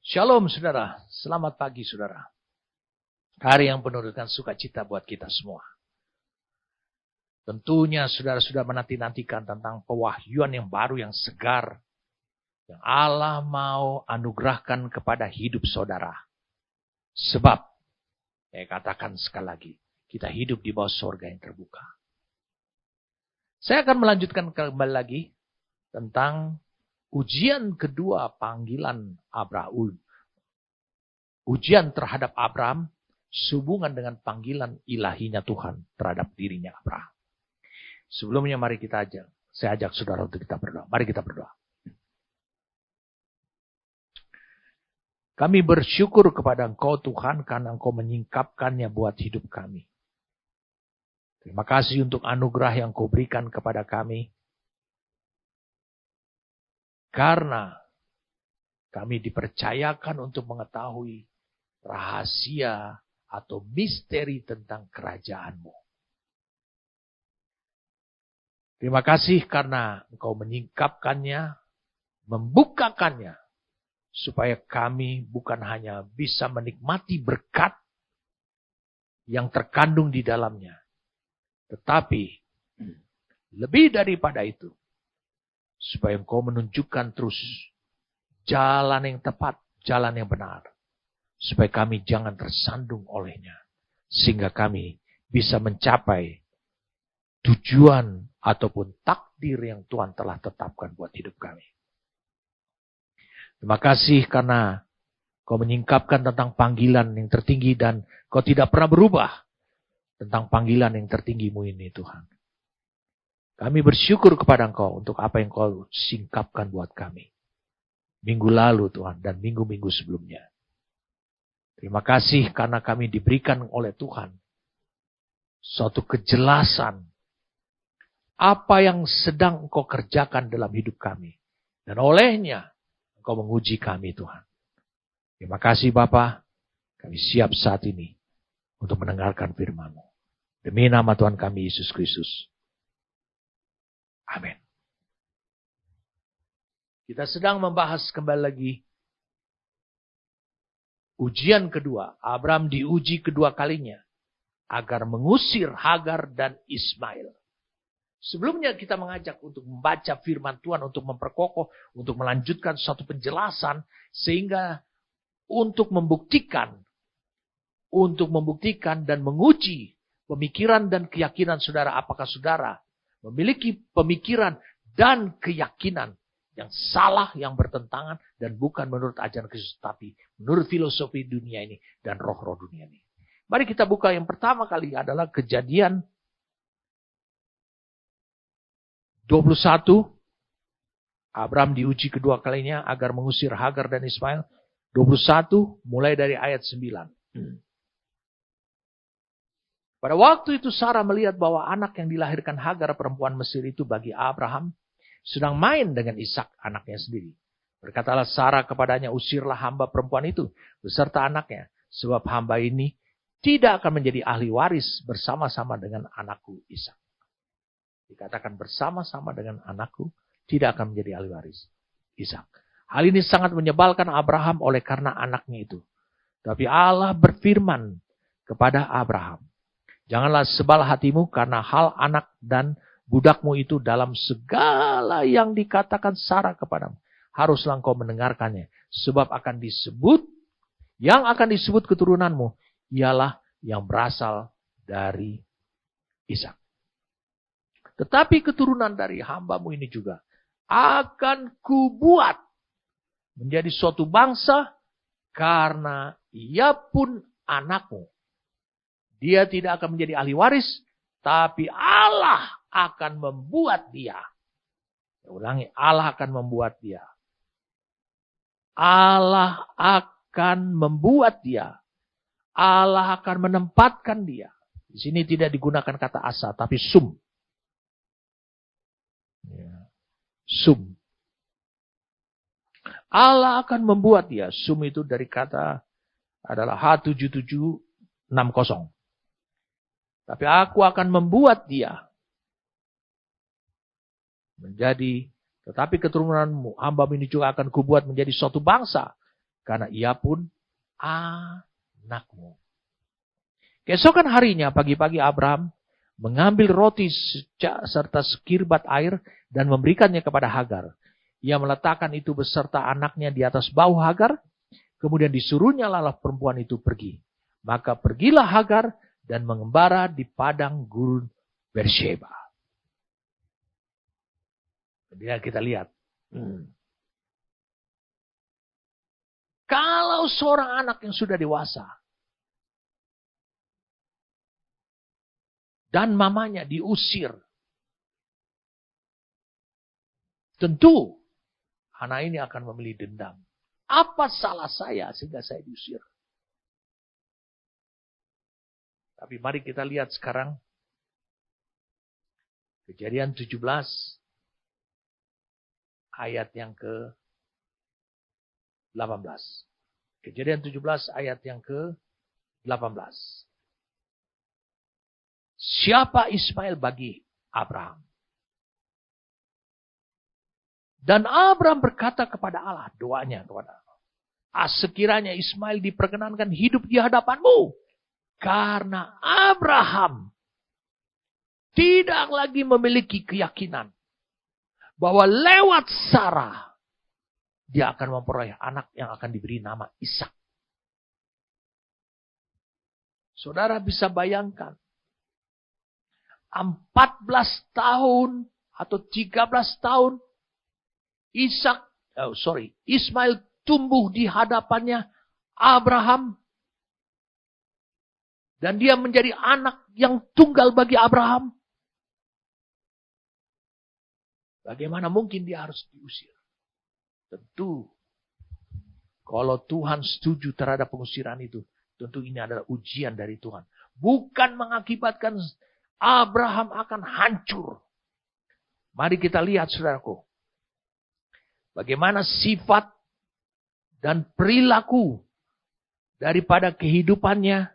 Shalom saudara, selamat pagi saudara. Hari yang penuh dengan sukacita buat kita semua. Tentunya saudara sudah menanti-nantikan tentang pewahyuan yang baru, yang segar, yang Allah mau anugerahkan kepada hidup saudara. Sebab, saya katakan sekali lagi, kita hidup di bawah surga yang terbuka. Saya akan melanjutkan kembali lagi tentang ujian kedua panggilan Abraham. Ujian terhadap Abraham sehubungan dengan panggilan ilahinya Tuhan terhadap dirinya Abraham. Sebelumnya mari saya ajak saudara untuk kita berdoa. Mari kita berdoa. Kami bersyukur kepada Engkau Tuhan karena Engkau menyingkapkannya buat hidup kami. Terima kasih untuk anugerah yang Kau berikan kepada kami. Karena kami dipercayakan untuk mengetahui rahasia atau misteri tentang kerajaan-Mu. Terima kasih karena Engkau menyingkapkannya, membukakannya, supaya kami bukan hanya bisa menikmati berkat yang terkandung di dalamnya, tetapi lebih daripada itu, supaya Engkau menunjukkan terus jalan yang tepat, jalan yang benar. Supaya kami jangan tersandung olehnya. Sehingga kami bisa mencapai tujuan ataupun takdir yang Tuhan telah tetapkan buat hidup kami. Terima kasih karena Kau menyingkapkan tentang panggilan yang tertinggi dan Kau tidak pernah berubah tentang panggilan yang tertinggimu ini Tuhan. Kami bersyukur kepada Engkau untuk apa yang Kau singkapkan buat kami. Minggu lalu Tuhan dan minggu-minggu sebelumnya. Terima kasih karena kami diberikan oleh Tuhan suatu kejelasan apa yang sedang Engkau kerjakan dalam hidup kami. Dan olehnya Engkau menguji kami Tuhan. Terima kasih Bapa, kami siap saat ini untuk mendengarkan firman-Mu. Demi nama Tuhan kami Yesus Kristus. Amin. Kita sedang membahas kembali lagi ujian kedua. Abraham diuji kedua kalinya agar mengusir Hagar dan Ismail. Sebelumnya kita mengajak untuk membaca firman Tuhan, untuk memperkokoh, untuk melanjutkan suatu penjelasan sehingga untuk membuktikan dan menguji pemikiran dan keyakinan saudara, apakah saudara memiliki pemikiran dan keyakinan yang salah, yang bertentangan, dan bukan menurut ajaran Kristus, tapi menurut filosofi dunia ini dan roh-roh dunia ini. Mari kita buka yang pertama kali adalah Kejadian 21. Abraham diuji kedua kalinya agar mengusir Hagar dan Ismail. 21 mulai dari ayat 9. Pada waktu itu Sarah melihat bahwa anak yang dilahirkan Hagar perempuan Mesir itu bagi Abraham sedang main dengan Ishak anaknya sendiri. Berkatalah Sarah kepadanya, usirlah hamba perempuan itu beserta anaknya, sebab hamba ini tidak akan menjadi ahli waris bersama-sama dengan anakku Ishak. Dikatakan bersama-sama dengan anakku tidak akan menjadi ahli waris Ishak. Hal ini sangat menyebalkan Abraham oleh karena anaknya itu. Tapi Allah berfirman kepada Abraham, janganlah sebal hatimu karena hal anak dan budakmu itu dalam segala yang dikatakan Sarah kepadamu. Haruslah engkau mendengarkannya. Sebab yang akan disebut keturunanmu ialah yang berasal dari Ishak. Tetapi keturunan dari hambamu ini juga akan kubuat menjadi suatu bangsa karena ia pun anakmu. Dia tidak akan menjadi ahli waris, tapi Allah akan membuat dia. Saya ulangi, Allah akan membuat dia. Allah akan membuat dia. Allah akan menempatkan dia. Di sini tidak digunakan kata asa, tapi sum. Sum. Allah akan membuat dia. Sum itu dari kata adalah H7760. Tapi aku akan membuat dia menjadi, tetapi keturunanmu, hamba ini juga akan kubuat menjadi suatu bangsa. karena ia pun anakmu. Keesokan harinya pagi-pagi Abraham mengambil roti serta sekirbat air dan memberikannya kepada Hagar. Ia meletakkan itu beserta anaknya di atas bahu Hagar, kemudian disuruhnya lalah perempuan itu pergi. Maka pergilah Hagar dan mengembara di padang gurun Beersheba. Kemudian kita lihat. Kalau seorang anak yang sudah dewasa dan mamanya diusir, tentu anak ini akan memilih dendam. Apa salah saya sehingga saya diusir? Tapi mari kita lihat sekarang Kejadian 17 ayat yang ke-18. Kejadian 17 ayat yang ke-18. Siapa Ismail bagi Abraham? Dan Abraham berkata kepada Allah, doanya kepada Allah, sekiranya Ismail diperkenankan hidup di hadapanmu. Karena Abraham tidak lagi memiliki keyakinan bahwa lewat Sarah dia akan memperoleh anak yang akan diberi nama Ishak. Saudara bisa bayangkan, 14 tahun atau 13 tahun Ismail tumbuh di hadapannya Abraham. Dan dia menjadi anak yang tunggal bagi Abraham. Bagaimana mungkin dia harus diusir? Tentu, kalau Tuhan setuju terhadap pengusiran itu, tentu ini adalah ujian dari Tuhan. Bukan mengakibatkan Abraham akan hancur. Mari kita lihat, saudaraku. Bagaimana sifat dan perilaku daripada kehidupannya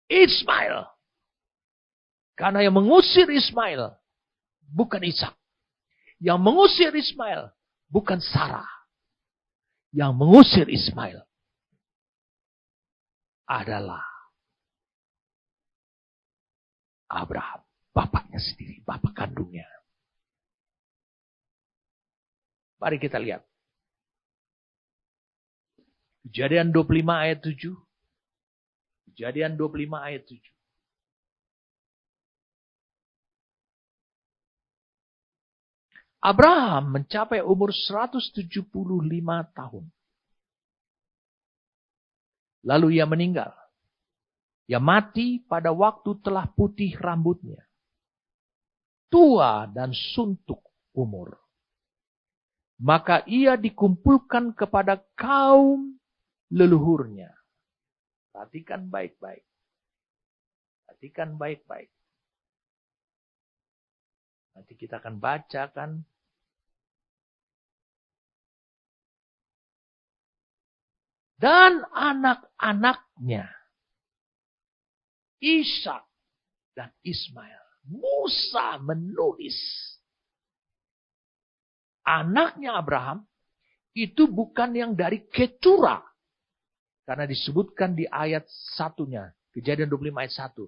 Ismail. Karena yang mengusir Ismail bukan Ishak. Yang mengusir Ismail bukan Sarah. Yang mengusir Ismail adalah Abraham. Bapaknya sendiri, bapak kandungnya. Mari kita lihat. Kejadian 25 ayat 7. Kejadian 25 ayat 7. Abraham mencapai umur 175 tahun. Lalu ia meninggal. Ia mati pada waktu telah putih rambutnya. Tua dan suntuk umur. Maka ia dikumpulkan kepada kaum leluhurnya. Perhatikan baik-baik. Perhatikan baik-baik. Nanti kita akan bacakan. Dan anak-anaknya, Ishak dan Ismail. Musa menulis. Anaknya Abraham itu bukan yang dari Ketura. Karena disebutkan di ayat satunya. Kejadian 25 ayat 1.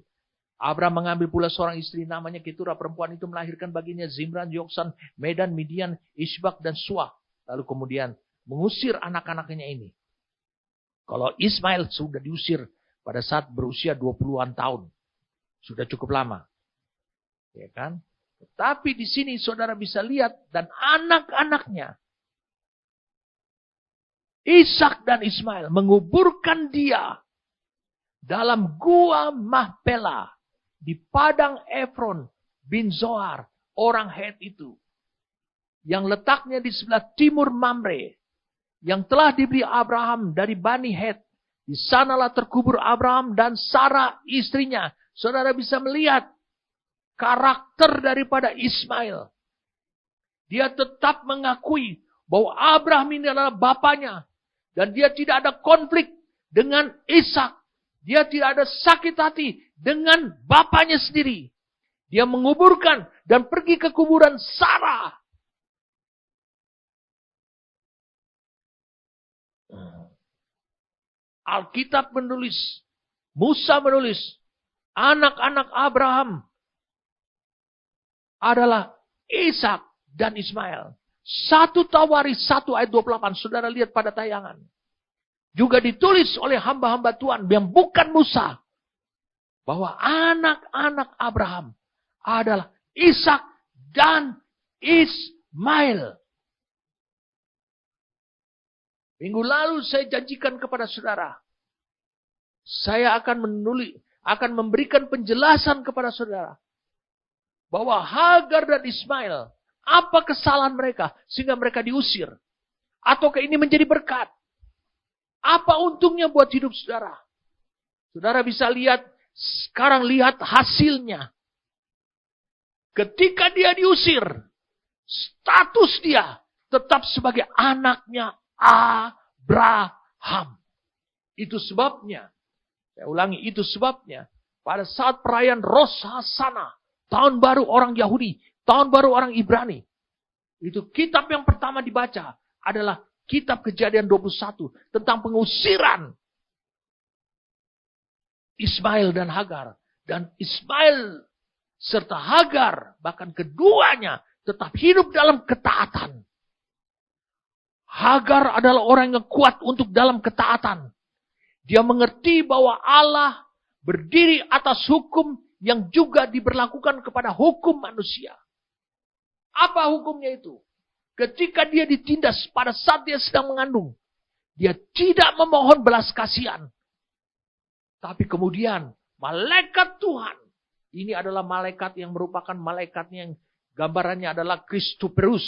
Abraham mengambil pula seorang istri namanya Ketura. Perempuan itu melahirkan baginya Zimran, Yoksan, Medan, Midian, Isbak, dan Suah. Lalu kemudian mengusir anak-anaknya ini. Kalau Ismail sudah diusir pada saat berusia 20-an tahun. Sudah cukup lama. Ya kan? Tetapi di sini saudara bisa lihat. Dan anak-anaknya. Ishak dan Ismail menguburkan dia. Dalam gua Mahpela. Di padang Efron bin Zohar. Orang Het itu. Yang letaknya di sebelah timur Mamre. Yang telah diberi Abraham dari Bani Het. Di sanalah terkubur Abraham dan Sarah istrinya. Saudara bisa melihat karakter daripada Ismail. Dia tetap mengakui bahwa Abraham ini adalah bapaknya. Dan dia tidak ada konflik dengan Ishak. Dia tidak ada sakit hati dengan bapaknya sendiri. Dia menguburkan dan pergi ke kuburan Sarah. Alkitab menulis, Musa menulis, anak-anak Abraham adalah Ishak dan Ismail. 1 Tawaris 1 ayat 28. Saudara lihat pada tayangan. Juga ditulis oleh hamba-hamba Tuhan yang bukan Musa. Bahwa anak-anak Abraham adalah Ishak dan Ismail. Minggu lalu saya janjikan kepada saudara. Saya akan memberikan penjelasan kepada saudara. Bahwa Hagar dan Ismail, apa kesalahan mereka sehingga mereka diusir? Ataukah ini menjadi berkat? Apa untungnya buat hidup saudara? Saudara bisa lihat, sekarang lihat hasilnya. Ketika dia diusir, status dia tetap sebagai anaknya Abraham. Itu sebabnya, saya ulangi, itu sebabnya, pada saat perayaan Rosh Hashanah, tahun baru orang Yahudi, tahun baru orang Ibrani, itu kitab yang pertama dibaca adalah kitab Kejadian 21 tentang pengusiran Ismail dan Hagar. Dan Ismail serta Hagar, bahkan keduanya tetap hidup dalam ketaatan. Hagar adalah orang yang kuat untuk dalam ketaatan. Dia mengerti bahwa Allah berdiri atas hukum yang juga diberlakukan kepada hukum manusia. Apa hukumnya itu? Ketika dia ditindas pada saat dia sedang mengandung, dia tidak memohon belas kasihan. Tapi kemudian malaikat Tuhan, ini adalah malaikat yang merupakan malaikatnya yang gambarannya adalah Kristoperus.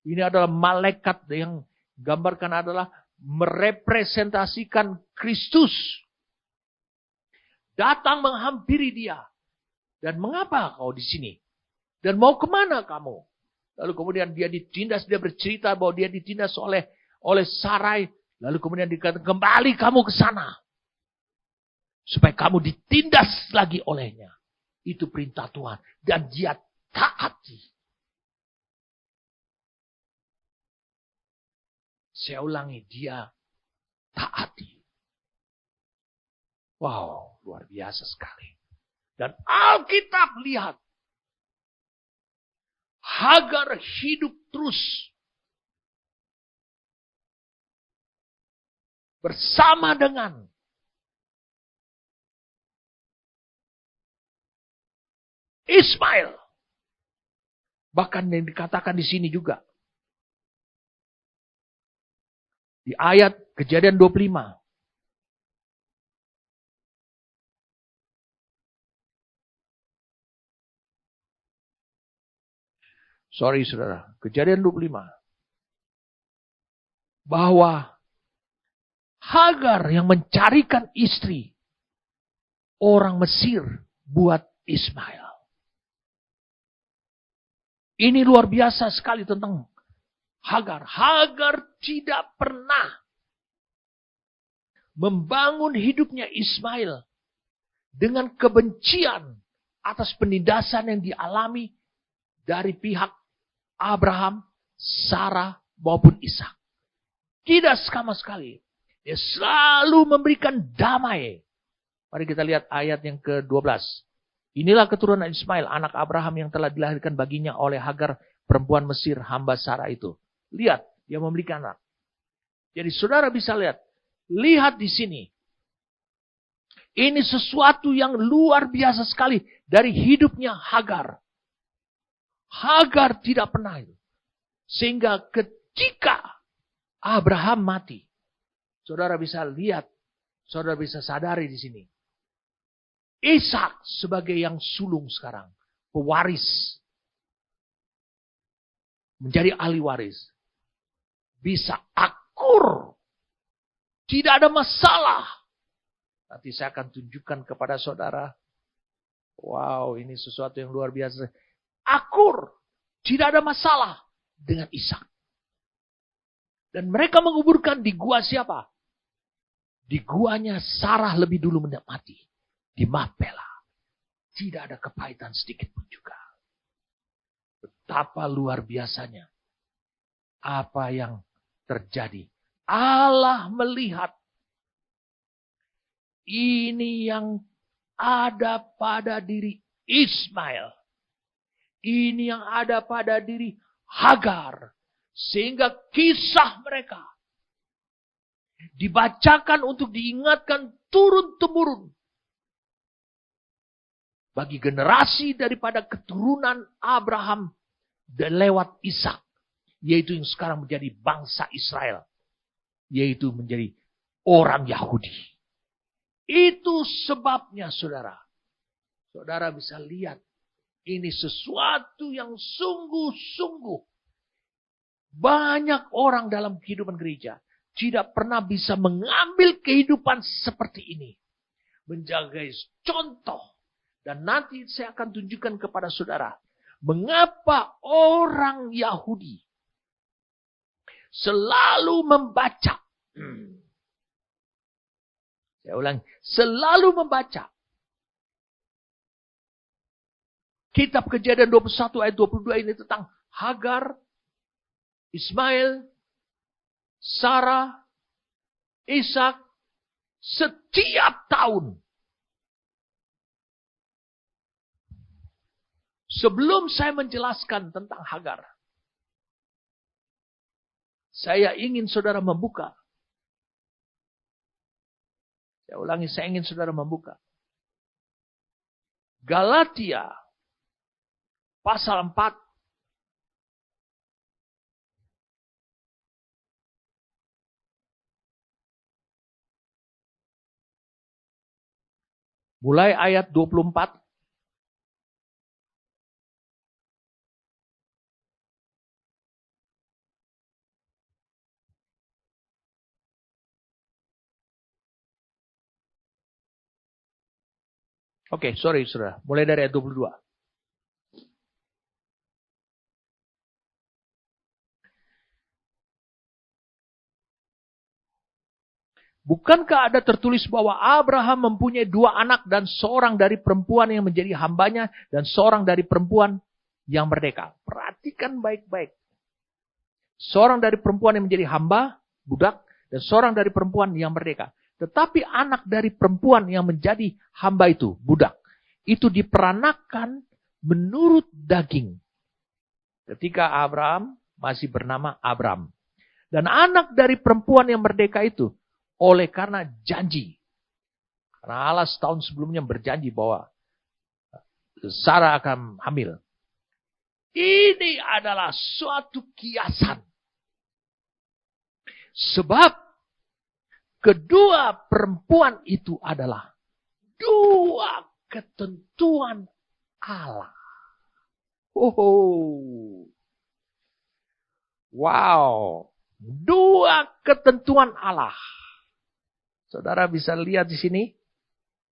Ini adalah malaikat yang gambarkan adalah merepresentasikan Kristus. Datang menghampiri dia. Dan mengapa kau di sini? Dan mau kemana kamu? Lalu kemudian dia ditindas, dia bercerita bahwa dia ditindas oleh Sarai. Lalu kemudian dikatakan, kembali kamu ke sana. Supaya kamu ditindas lagi olehnya. Itu perintah Tuhan. Dan dia taati. Saya ulangi, dia taati. Wow, luar biasa sekali. Dan Alkitab lihat. Hagar hidup terus. Bersama dengan Ismail. Bahkan yang dikatakan di sini juga. Di ayat Kejadian 25. Sorry saudara. Kejadian 25. Bahwa Hagar yang mencarikan istri orang Mesir buat Ismail. Ini luar biasa sekali tentang Hagar. Hagar tidak pernah membangun hidupnya Ismail dengan kebencian atas penindasan yang dialami dari pihak Abraham, Sarah maupun Ishak. Tidak sama sekali. Dia selalu memberikan damai. Mari kita lihat ayat yang ke-12. Inilah keturunan Ismail, anak Abraham yang telah dilahirkan baginya oleh Hagar, perempuan Mesir, hamba Sarah itu. Lihat, dia memiliki anak. Jadi saudara bisa lihat di sini. Ini sesuatu yang luar biasa sekali dari hidupnya Hagar. Hagar tidak pernah itu. Sehingga ketika Abraham mati, saudara bisa lihat, saudara bisa sadari di sini. Ishak sebagai yang sulung sekarang, pewaris, menjadi ahli waris, bisa akur, tidak ada masalah. Nanti saya akan tunjukkan kepada saudara. Wow, ini sesuatu yang luar biasa. Akur, tidak ada masalah dengan Ishak. Dan mereka menguburkan di gua siapa? Di guanya Sarah lebih dulu mati. Di Makpela. Tidak ada kepahitan sedikit pun juga. Betapa luar biasanya. Apa yang terjadi. Allah melihat ini yang ada pada diri Ismail. Ini yang ada pada diri Hagar. Sehingga kisah mereka dibacakan untuk diingatkan turun-temurun bagi generasi daripada keturunan Abraham dan lewat Ishak, yaitu yang sekarang menjadi bangsa Israel, yaitu menjadi orang Yahudi. Itu sebabnya saudara bisa lihat ini sesuatu yang sungguh-sungguh banyak orang dalam kehidupan gereja tidak pernah bisa mengambil kehidupan seperti ini, menjaga contoh. Dan nanti saya akan tunjukkan kepada saudara mengapa orang Yahudi selalu membaca. Saya ulang, selalu membaca kitab Kejadian 21 ayat 22 ini tentang Hagar, Ismail, Sarah, Ishak setiap tahun. Sebelum saya menjelaskan tentang Hagar, saya ingin saudara membuka. Saya ulangi, saya ingin saudara membuka Galatia pasal 4. Mulai ayat 24. Oke, sorry saudara. Mulai dari ayat 22. Bukankah ada tertulis bahwa Abraham mempunyai 2 anak dan seorang dari perempuan yang menjadi hambanya dan seorang dari perempuan yang merdeka. Perhatikan baik-baik. Seorang dari perempuan yang menjadi hamba, budak, dan seorang dari perempuan yang merdeka. Tetapi anak dari perempuan yang menjadi hamba itu, budak, itu diperanakan menurut daging. Ketika Abraham masih bernama Abram. Dan anak dari perempuan yang merdeka itu, oleh karena janji. Karena Allah setahun sebelumnya berjanji bahwa Sarah akan hamil. Ini adalah suatu kiasan. Sebab kedua perempuan itu adalah 2 ketentuan Allah. Oh, wow, 2 ketentuan Allah. Saudara bisa lihat di sini.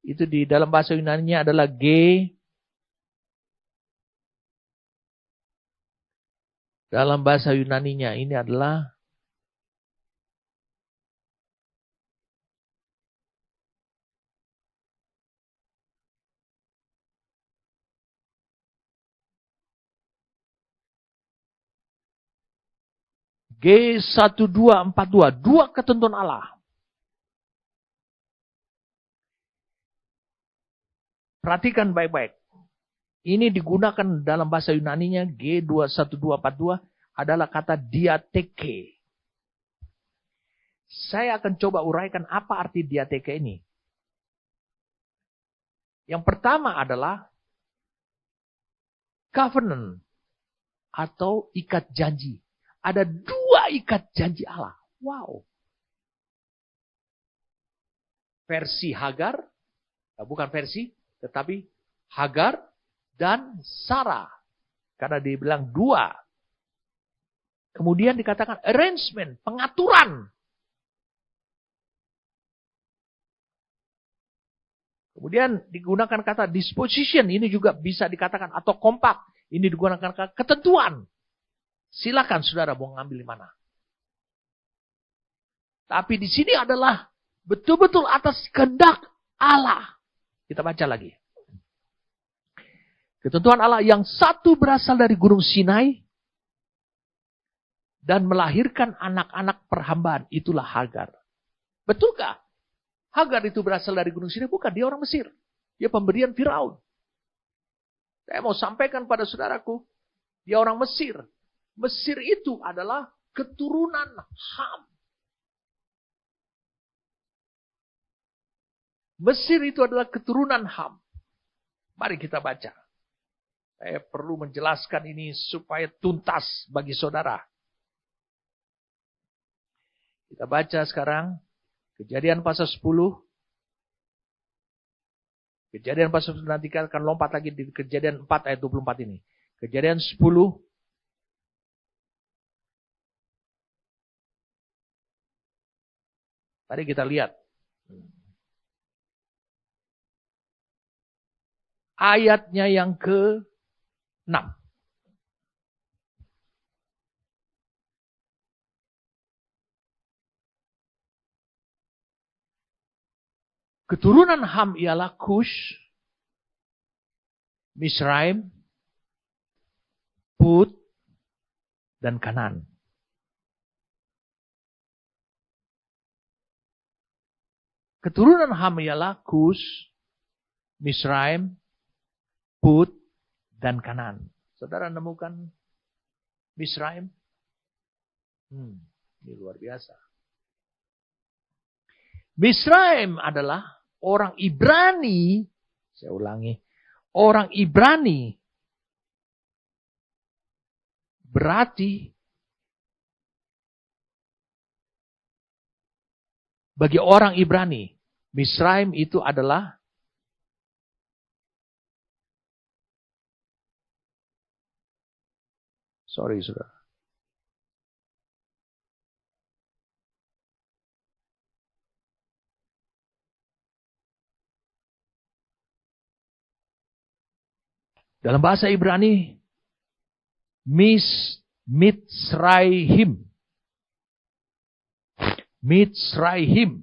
Itu di dalam bahasa Yunani-nya adalah G. Dalam bahasa Yunani-nya ini adalah G1242. 2 ketentuan Allah. Perhatikan baik-baik. Ini digunakan dalam bahasa Yunani-nya G21242 adalah kata diateke. Saya akan coba uraikan apa arti diateke ini. Yang pertama adalah covenant atau ikat janji. Ada 2 ikat janji Allah. Wow. Versi Hagar, bukan versi, tetapi Hagar dan Sarah. Karena dibilang 2. Kemudian dikatakan arrangement, pengaturan. Kemudian digunakan kata disposition, ini juga bisa dikatakan atau kompak. Ini digunakan kata ketentuan. Silakan saudara mau ngambil mana. Tapi di sini adalah betul-betul atas kehendak Allah. Kita baca lagi. Ketentuan Allah yang satu berasal dari Gunung Sinai dan melahirkan anak-anak perhambaan, itulah Hagar. Betulkah? Hagar itu berasal dari Gunung Sinai, bukan, dia orang Mesir. Dia pemberian Firaun. Saya mau sampaikan pada saudaraku, dia orang Mesir. Mesir itu adalah keturunan Ham. Mesir itu adalah keturunan Ham. Mari kita baca. Saya perlu menjelaskan ini supaya tuntas bagi saudara. Kita baca sekarang Kejadian pasal 10. Kejadian pasal 10 nanti kita akan lompat lagi di Kejadian 4 ayat 24 ini. Kejadian 10. Mari kita lihat. Ayatnya yang ke-6. Keturunan Ham ialah Kush, Misraim, Put, dan Kanaan. Keturunan Ham ialah Kush, Misraim, Put, dan Kanaan. Saudara nemukan Misraim? Ini luar biasa. Misraim adalah orang Ibrani, saya ulangi, orang Ibrani berarti bagi orang Ibrani, Misraim itu adalah saudara. Dalam bahasa Ibrani, Mitzraim. Mitzraim.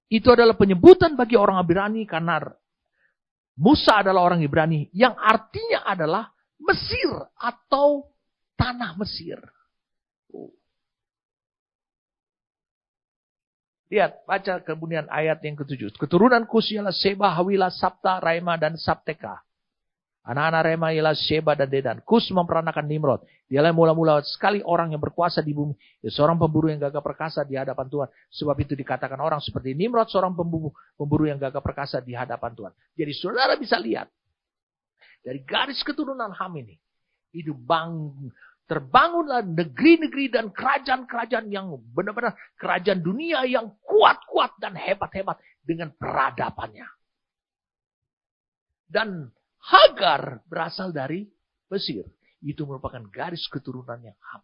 Itu adalah penyebutan bagi orang Ibrani karena Musa adalah orang Ibrani yang artinya adalah Mesir atau tanah Mesir. Lihat, baca kemudian ayat yang ke-7. Keturunan Kus ialah Seba, Hawila, Sabta, Raima, dan Sabteka. Anak-anak Rema ialah Sheba dan Dedan. Kus memperanakan Nimrod. Dialah mula-mula sekali orang yang berkuasa di bumi. Dia seorang pemburu yang gagah perkasa di hadapan Tuhan. Sebab itu dikatakan orang seperti Nimrod, seorang pemburu yang gagah perkasa di hadapan Tuhan. Jadi saudara bisa lihat. Dari garis keturunan Ham ini. Itu terbangunlah negeri-negeri dan kerajaan-kerajaan yang benar-benar kerajaan dunia yang kuat-kuat dan hebat-hebat dengan peradabannya. Dan Hagar berasal dari Mesir. Itu merupakan garis keturunan yang Ham.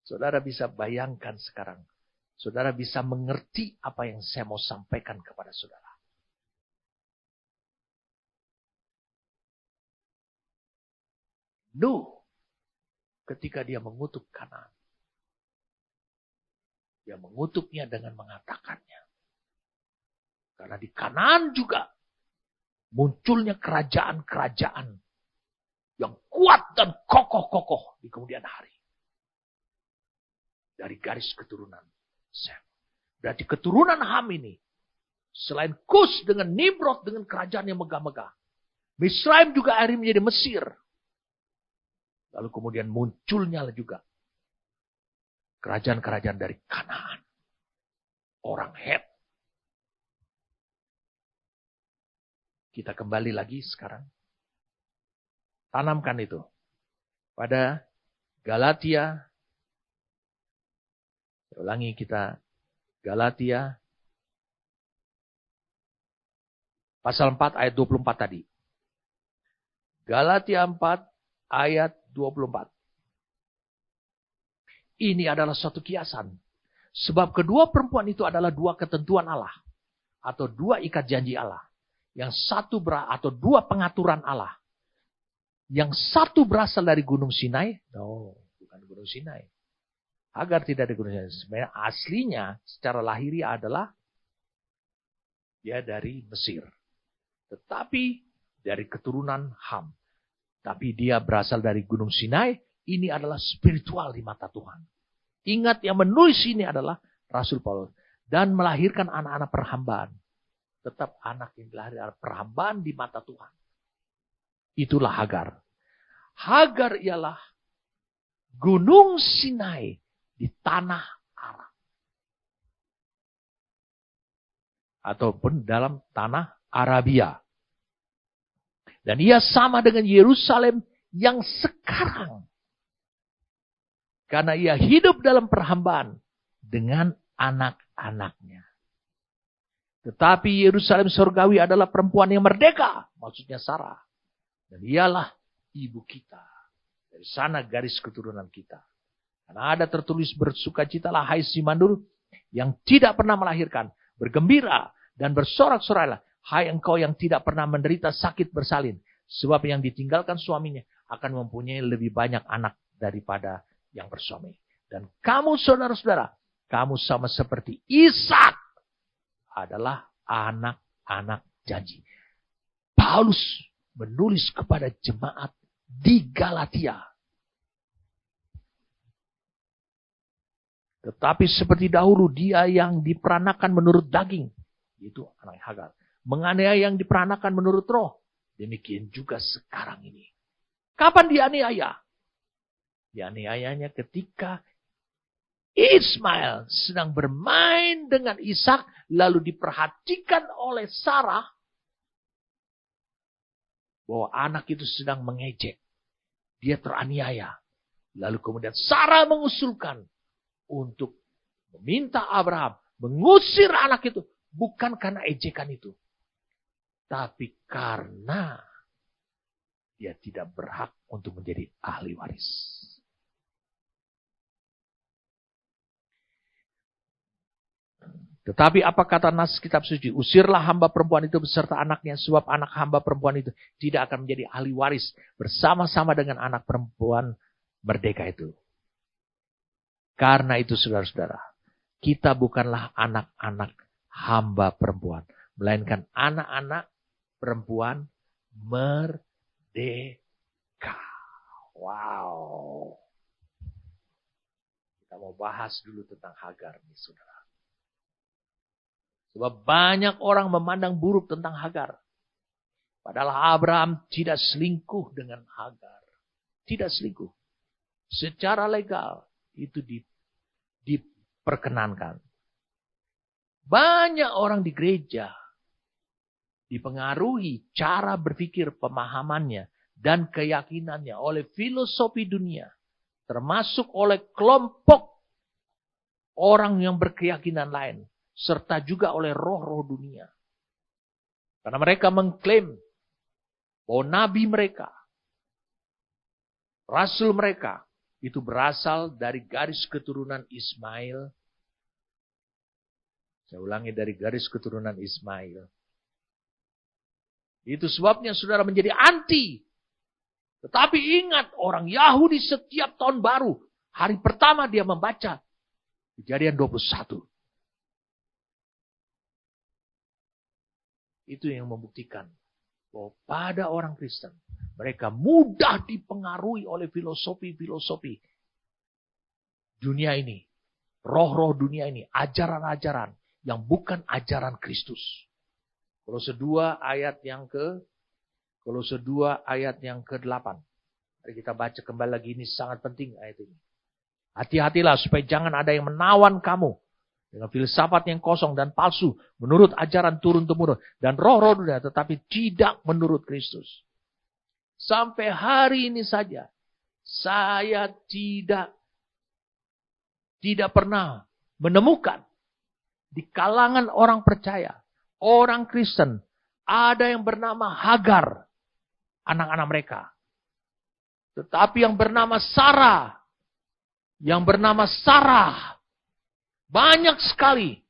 Saudara bisa bayangkan sekarang. Saudara bisa mengerti apa yang saya mau sampaikan kepada saudara. Nuh, ketika dia mengutuk Kanaan. Dia mengutuknya dengan mengatakannya. Karena di Kanaan juga munculnya kerajaan-kerajaan yang kuat dan kokoh-kokoh di kemudian hari. Dari garis keturunan Sem. Berarti keturunan Ham ini, selain Kus dengan Nimrod dengan kerajaan yang megah-megah, Misraim juga akhirnya menjadi Mesir. Lalu kemudian munculnya juga kerajaan-kerajaan dari Kanaan. Orang Het. Kita kembali lagi sekarang. Tanamkan itu. Pada Galatia. Ulangi kita. Galatia. Pasal 4 ayat 24 tadi. Galatia 4 ayat 24. Ini adalah suatu kiasan. Sebab kedua perempuan itu adalah dua ketentuan Allah. Atau dua ikat janji Allah. Yang satu atau dua pengaturan Allah. Yang satu berasal dari Gunung Sinai. No, bukan Gunung Sinai. Hagar tidak dari Gunung Sinai. Sebenarnya aslinya secara lahiriah adalah dia dari Mesir. Tetapi dari keturunan Ham. Tapi dia berasal dari Gunung Sinai. Ini adalah spiritual di mata Tuhan. Ingat, yang menulis ini adalah Rasul Paulus. Dan melahirkan anak-anak perhambaan. Tetap anak yang dilahirkan perhambaan di mata Tuhan. Itulah Hagar. Hagar ialah Gunung Sinai di tanah Aram. Ataupun dalam tanah Arabia. Dan ia sama dengan Yerusalem yang sekarang. Karena ia hidup dalam perhambaan dengan anak-anaknya. Tetapi Yerusalem surgawi adalah perempuan yang merdeka. Maksudnya Sarah. Dan ialah ibu kita. Dari sana garis keturunan kita. Karena ada tertulis, bersukacitalah hai si mandul yang tidak pernah melahirkan. Bergembira dan bersorak-sorailah hai engkau yang tidak pernah menderita sakit bersalin. Sebab yang ditinggalkan suaminya akan mempunyai lebih banyak anak daripada yang bersuami. Dan kamu saudara-saudara, kamu sama seperti Ishak adalah anak-anak janji. Paulus menulis kepada jemaat di Galatia. Tetapi seperti dahulu dia yang diperanakan menurut daging, yaitu anak Hagar, menganiaya yang diperanakan menurut roh. Demikian juga sekarang ini. Kapan dianiaya? Dianiayanya ketika Ismail sedang bermain dengan Ishak, lalu diperhatikan oleh Sarah bahwa anak itu sedang mengejek. Dia teraniaya. Lalu kemudian Sarah mengusulkan untuk meminta Abraham mengusir anak itu. Bukan karena ejekan itu. Tapi karena dia tidak berhak untuk menjadi ahli waris. Tetapi apa kata nas kitab suci? Usirlah hamba perempuan itu beserta anaknya, sebab anak hamba perempuan itu tidak akan menjadi ahli waris bersama-sama dengan anak perempuan merdeka itu. Karena itu saudara-saudara, kita bukanlah anak-anak hamba perempuan, melainkan anak-anak perempuan merdeka. Wow. Kita mau bahas dulu tentang Hagar nih saudara. Sebab banyak orang memandang buruk tentang Hagar. Padahal Abraham tidak selingkuh dengan Hagar. Tidak selingkuh. Secara legal itu diperkenankan. Banyak orang di gereja dipengaruhi cara berpikir, pemahamannya, dan keyakinannya oleh filosofi dunia. Termasuk oleh kelompok orang yang berkeyakinan lain. Serta juga oleh roh-roh dunia. Karena mereka mengklaim bahwa nabi mereka, rasul mereka, itu berasal dari garis keturunan Ismail. Saya ulangi, dari garis keturunan Ismail. Itu sebabnya saudara menjadi anti. Tetapi ingat, orang Yahudi setiap tahun baru, hari pertama dia membaca Kejadian 21. Itu yang membuktikan bahwa pada orang Kristen, mereka mudah dipengaruhi oleh filosofi-filosofi dunia ini. Roh-roh dunia ini, ajaran-ajaran yang bukan ajaran Kristus. Kolose 2 ayat yang ke-8. Mari kita baca kembali lagi, ini sangat penting ayat ini. Hati-hatilah supaya jangan ada yang menawan kamu dengan filsafat yang kosong dan palsu, menurut ajaran turun-temurun dan roh-roh dunia, tetapi tidak menurut Kristus. Sampai hari ini saja, saya tidak pernah menemukan di kalangan orang percaya, orang Kristen, ada yang bernama Hagar, anak-anak mereka. Tetapi yang bernama Sarah, banyak sekali.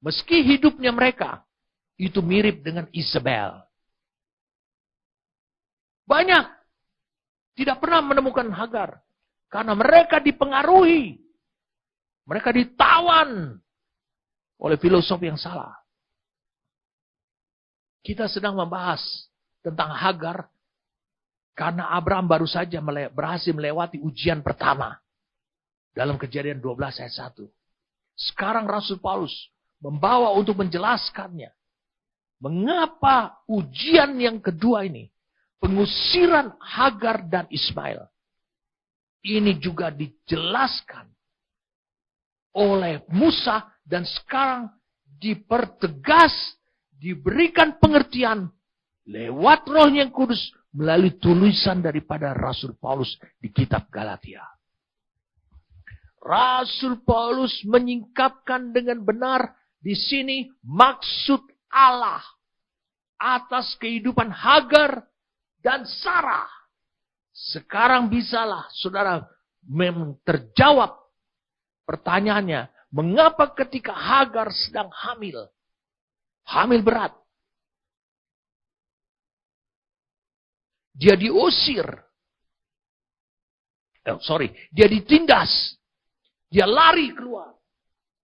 Meski hidupnya mereka itu mirip dengan Isabel. Banyak. Tidak pernah menemukan Hagar. Karena mereka dipengaruhi. Mereka ditawan oleh filosofi yang salah. Kita sedang membahas tentang Hagar. Karena Abraham baru saja berhasil melewati ujian pertama. Dalam Kejadian 12 ayat 1. Sekarang Rasul Paulus membawa untuk menjelaskannya. Mengapa ujian yang kedua ini, pengusiran Hagar dan Ismail, ini juga dijelaskan oleh Musa dan sekarang dipertegas, diberikan pengertian lewat Roh yang Kudus melalui tulisan daripada Rasul Paulus di kitab Galatia. Rasul Paulus menyingkapkan dengan benar di sini maksud Allah atas kehidupan Hagar dan Sarah. Sekarang bisalah saudara memang terjawab pertanyaannya, mengapa ketika Hagar sedang hamil berat, dia diusir, dia ditindas, dia lari keluar.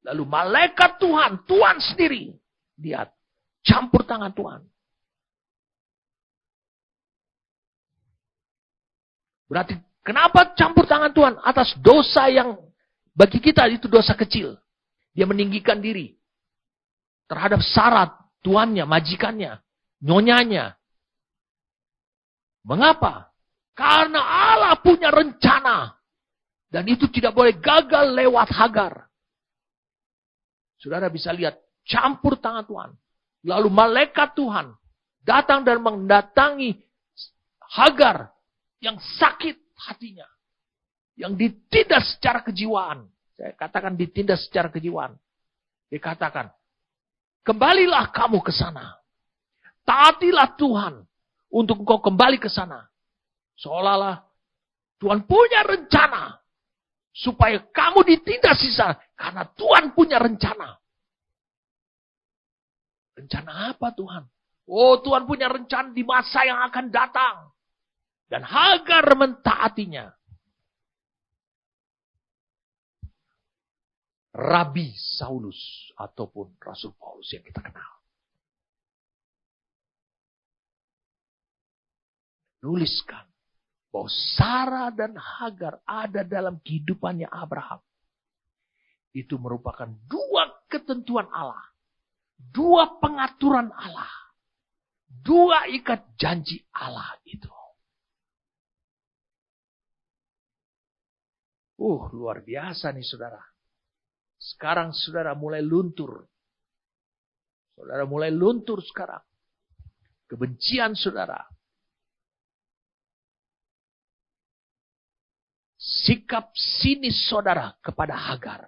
Lalu malaikat Tuhan sendiri, lihat, campur tangan Tuhan. Berarti kenapa campur tangan Tuhan atas dosa yang bagi kita itu dosa kecil. Dia meninggikan diri terhadap syarat tuannya, majikannya, nyonyanya. Mengapa? Karena Allah punya rencana. Dan itu tidak boleh gagal lewat Hagar. Saudara bisa lihat campur tangan Tuhan. Lalu malaikat Tuhan datang dan mendatangi Hagar yang sakit hatinya. Yang ditindas secara kejiwaan. Saya katakan ditindas secara kejiwaan. Dikatakan, kembalilah kamu ke sana. Taatilah Tuhan untuk engkau kembali ke sana. Seolah-olah Tuhan punya rencana supaya kamu ditindas di sana. Karena Tuhan punya rencana. Rencana apa Tuhan? Oh, Tuhan punya rencana di masa yang akan datang. Dan Hagar mentaatinya. Rabi Saulus ataupun Rasul Paulus yang kita kenal. Nuliskan bahwa Sarah dan Hagar ada dalam kehidupannya Abraham. Itu merupakan dua ketentuan Allah. Dua pengaturan Allah. Dua ikat janji Allah itu. Luar biasa nih saudara. Sekarang saudara mulai luntur. Saudara mulai luntur sekarang. Kebencian saudara. Sikap sinis saudara kepada Hagar.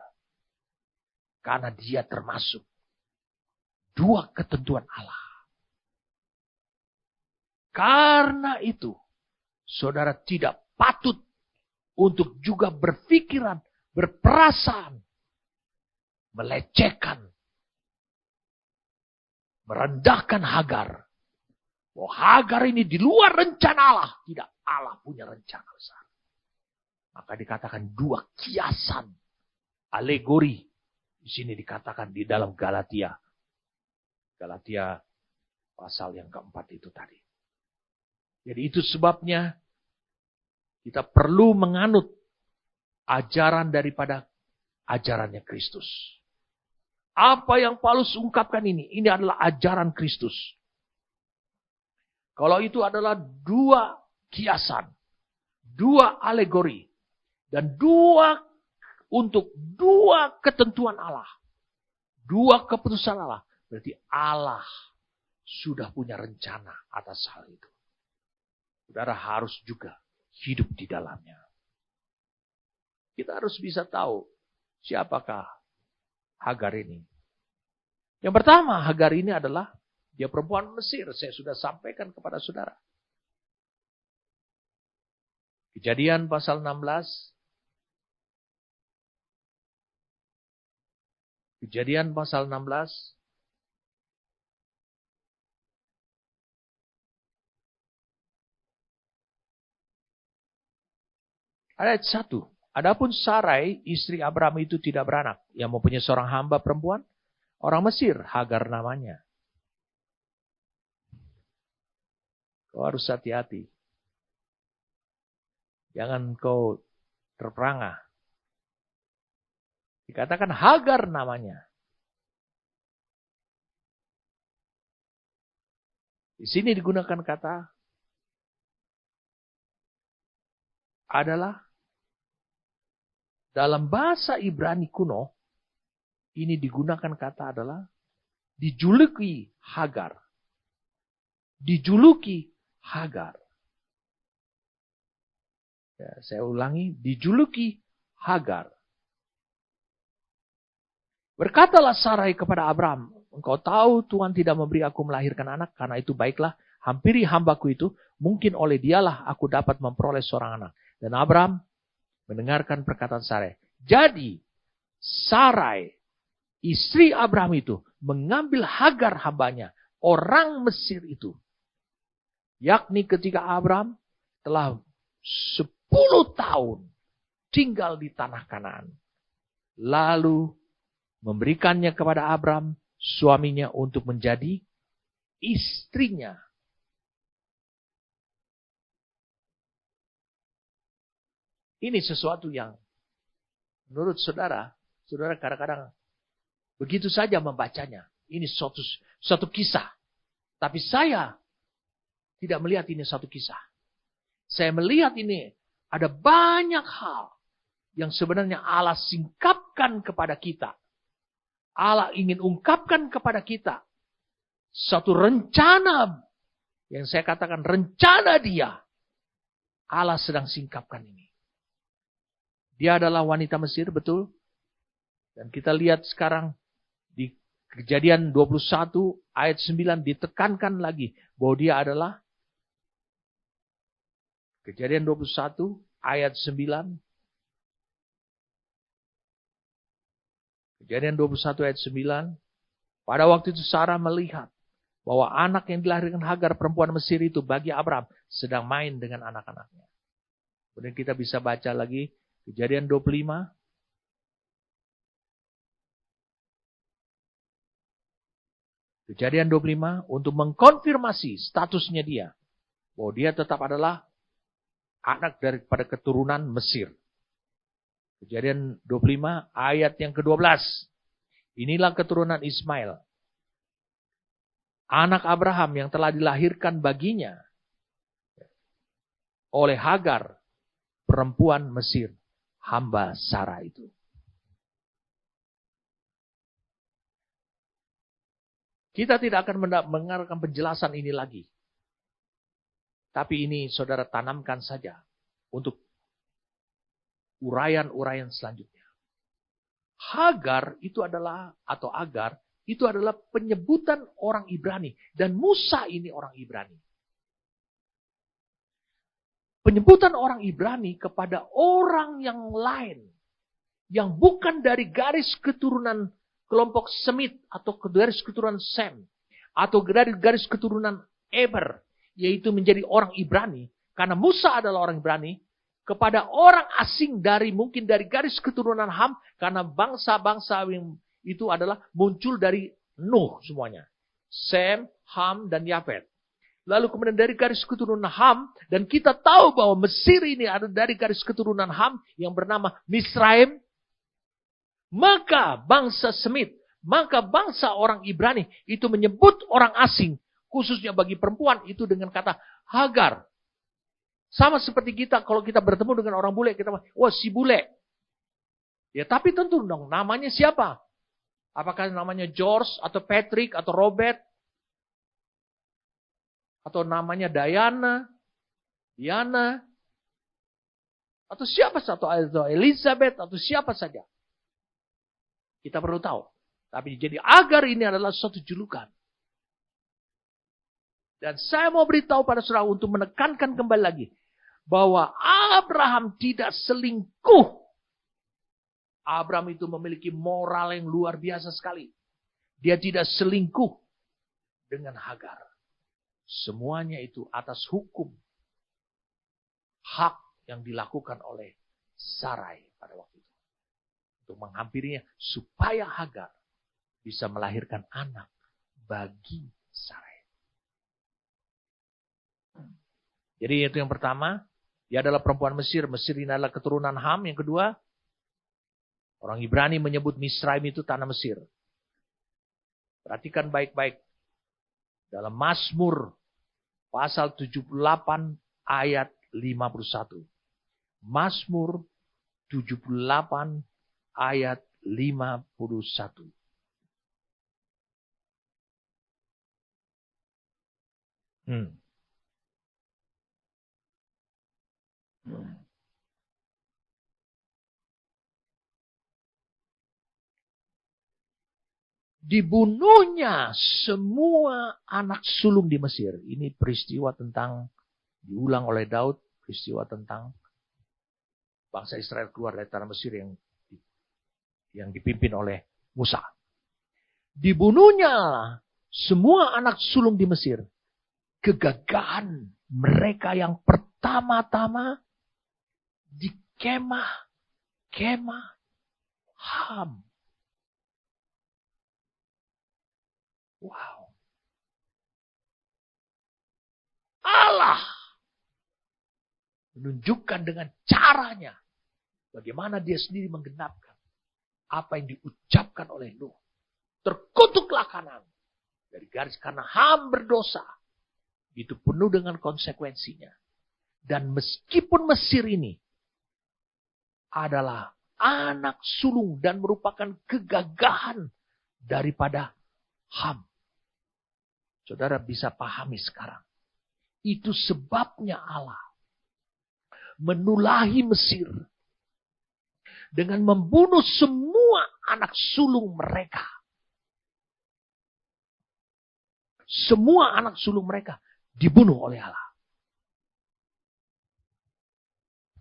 Karena dia termasuk dua ketentuan Allah. Karena itu, saudara tidak patut untuk juga berpikiran, berperasaan, melecehkan, merendahkan Hagar. Bahwa Hagar ini di luar rencana Allah. Tidak, Allah punya rencana besar. Maka dikatakan dua kiasan, alegori. Di sini dikatakan di dalam Galatia. Galatia pasal yang keempat itu tadi. Jadi itu sebabnya kita perlu menganut ajaran daripada ajarannya Kristus. Apa yang Paulus ungkapkan ini adalah ajaran Kristus. Kalau itu adalah dua kiasan, dua alegori, dan untuk dua ketentuan Allah, dua keputusan Allah, berarti Allah sudah punya rencana atas hal itu. Saudara harus juga hidup di dalamnya. Kita harus bisa tahu siapakah Hagar ini. Yang pertama, Hagar ini adalah dia perempuan Mesir. Saya sudah sampaikan kepada saudara. Kejadian pasal 16. Kejadian pasal 16. Ayat 1. Adapun Sarai, istri Abraham itu tidak beranak. Yang mempunyai seorang hamba perempuan, orang Mesir, Hagar namanya. Kau harus hati-hati. Jangan kau terperangah. Dikatakan Hagar namanya. Di sini digunakan kata adalah dalam bahasa Ibrani kuno, ini digunakan kata adalah dijuluki Hagar. Dijuluki Hagar. Ya, saya ulangi, dijuluki Hagar. Berkatalah Sarai kepada Abraham, engkau tahu Tuhan tidak memberi aku melahirkan anak, karena itu baiklah, hampiri hambaku itu, mungkin oleh dialah aku dapat memperoleh seorang anak. Dan Abraham mendengarkan perkataan Sarai. Jadi, Sarai, istri Abraham itu, mengambil Hagar hambanya, orang Mesir itu. Yakni ketika Abraham telah 10 tahun tinggal di tanah Kanaan. Lalu memberikannya kepada Abraham, suaminya, untuk menjadi istrinya. Ini sesuatu yang menurut saudara kadang-kadang begitu saja membacanya. Ini suatu kisah. Tapi saya tidak melihat ini satu kisah. Saya melihat ini ada banyak hal yang sebenarnya Allah singkapkan kepada kita. Allah ingin ungkapkan kepada kita satu rencana yang saya katakan rencana Dia. Allah sedang singkapkan ini. Dia adalah wanita Mesir, betul. Dan kita lihat sekarang di Kejadian 21 ayat 9 ditekankan lagi bahwa dia adalah Kejadian 21 ayat 9. Kejadian 21 ayat 9. Pada waktu itu Sarah melihat bahwa anak yang dilahirkan Hagar perempuan Mesir itu bagi Abraham sedang main dengan anak-anaknya. Kemudian kita bisa baca lagi Kejadian 25. Kejadian 25 untuk mengkonfirmasi statusnya dia. Bahwa dia tetap adalah anak daripada keturunan Mesir. Kejadian 25 ayat yang ke-12. Inilah keturunan Ismail. Anak Abraham yang telah dilahirkan baginya oleh Hagar, perempuan Mesir, hamba Sarah itu. Kita tidak akan mendengarkan penjelasan ini lagi. Tapi ini saudara tanamkan saja untuk uraian-uraian selanjutnya. Hagar itu adalah, atau Agar, itu adalah penyebutan orang Ibrani. Dan Musa ini orang Ibrani. Penyebutan orang Ibrani kepada orang yang lain. Yang bukan dari garis keturunan kelompok Semit, atau garis keturunan Sem, atau dari garis keturunan Eber, yaitu menjadi orang Ibrani. Karena Musa adalah orang Ibrani. Kepada orang asing mungkin dari garis keturunan Ham, karena bangsa-bangsa yang itu adalah muncul dari Nuh semuanya. Sem, Ham, dan Yafet. Lalu kemudian dari garis keturunan Ham, dan kita tahu bahwa Mesir ini ada dari garis keturunan Ham yang bernama Misraim. Maka bangsa Semit, maka bangsa orang Ibrani itu menyebut orang asing, khususnya bagi perempuan itu dengan kata Hagar. Sama seperti kita, kalau kita bertemu dengan orang bule, kita wah si bule. Ya tapi tentu dong, namanya siapa? Apakah namanya George, atau Patrick, atau Robert? Atau namanya Diana, atau siapa satu, atau Elizabeth, atau siapa saja. Kita perlu tahu. Tapi jadi Agar ini adalah suatu julukan. Dan saya mau beritahu pada saudara untuk menekankan kembali lagi. Bahwa Abraham tidak selingkuh. Abraham itu memiliki moral yang luar biasa sekali. Dia tidak selingkuh dengan Hagar. Semuanya itu atas hukum. Hak yang dilakukan oleh Sarai pada waktu itu. Untuk menghampirinya supaya Hagar bisa melahirkan anak bagi Sarai. Jadi itu yang pertama. Dia adalah perempuan Mesir. Mesir ini adalah keturunan Ham. Yang kedua, Orang Ibrani menyebut Misraim itu tanah Mesir. Perhatikan baik-baik. Dalam Mazmur pasal 78 ayat 51. Mazmur 78 ayat 51. Dibunuhnya semua anak sulung di Mesir. Ini peristiwa tentang, diulang oleh Daud, peristiwa tentang bangsa Israel keluar dari tanah Mesir yang dipimpin oleh Musa. Dibunuhnya semua anak sulung di Mesir. Kegagahan mereka yang pertama-tama di kemah Ham. Wow. Allah menunjukkan dengan caranya bagaimana dia sendiri menggenapkan apa yang diucapkan oleh Nuh. Terkutuklah Kanaan dari garis karena Ham berdosa. Itu penuh dengan konsekuensinya. Dan meskipun Mesir ini adalah anak sulung dan merupakan kegagahan daripada Ham. Saudara bisa pahami sekarang. Itu sebabnya Allah menulahi Mesir dengan membunuh semua anak sulung mereka. Semua anak sulung mereka dibunuh oleh Allah.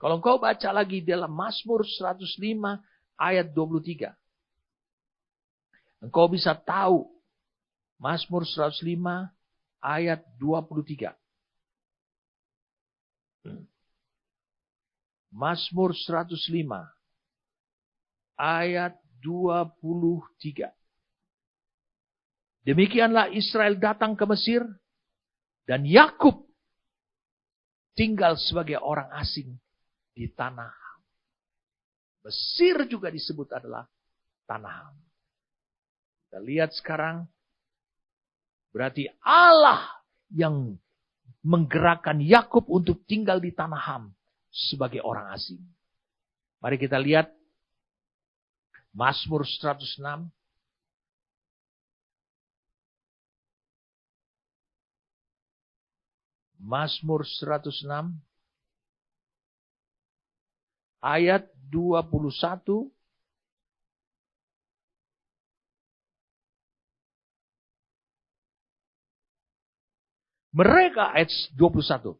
Kalau engkau baca lagi dalam Mazmur 105 ayat 23. Engkau bisa tahu Mazmur 105 ayat 23. Mazmur 105 ayat 23. Demikianlah Israel datang ke Mesir dan Yakub tinggal sebagai orang asing di tanah Ham. Mesir juga disebut adalah tanah Ham. Kita lihat sekarang, berarti Allah yang menggerakkan Yakub untuk tinggal di tanah Ham sebagai orang asing. Mari kita lihat Mazmur 106. Mazmur 106 ayat 21. Mereka, ayat 21.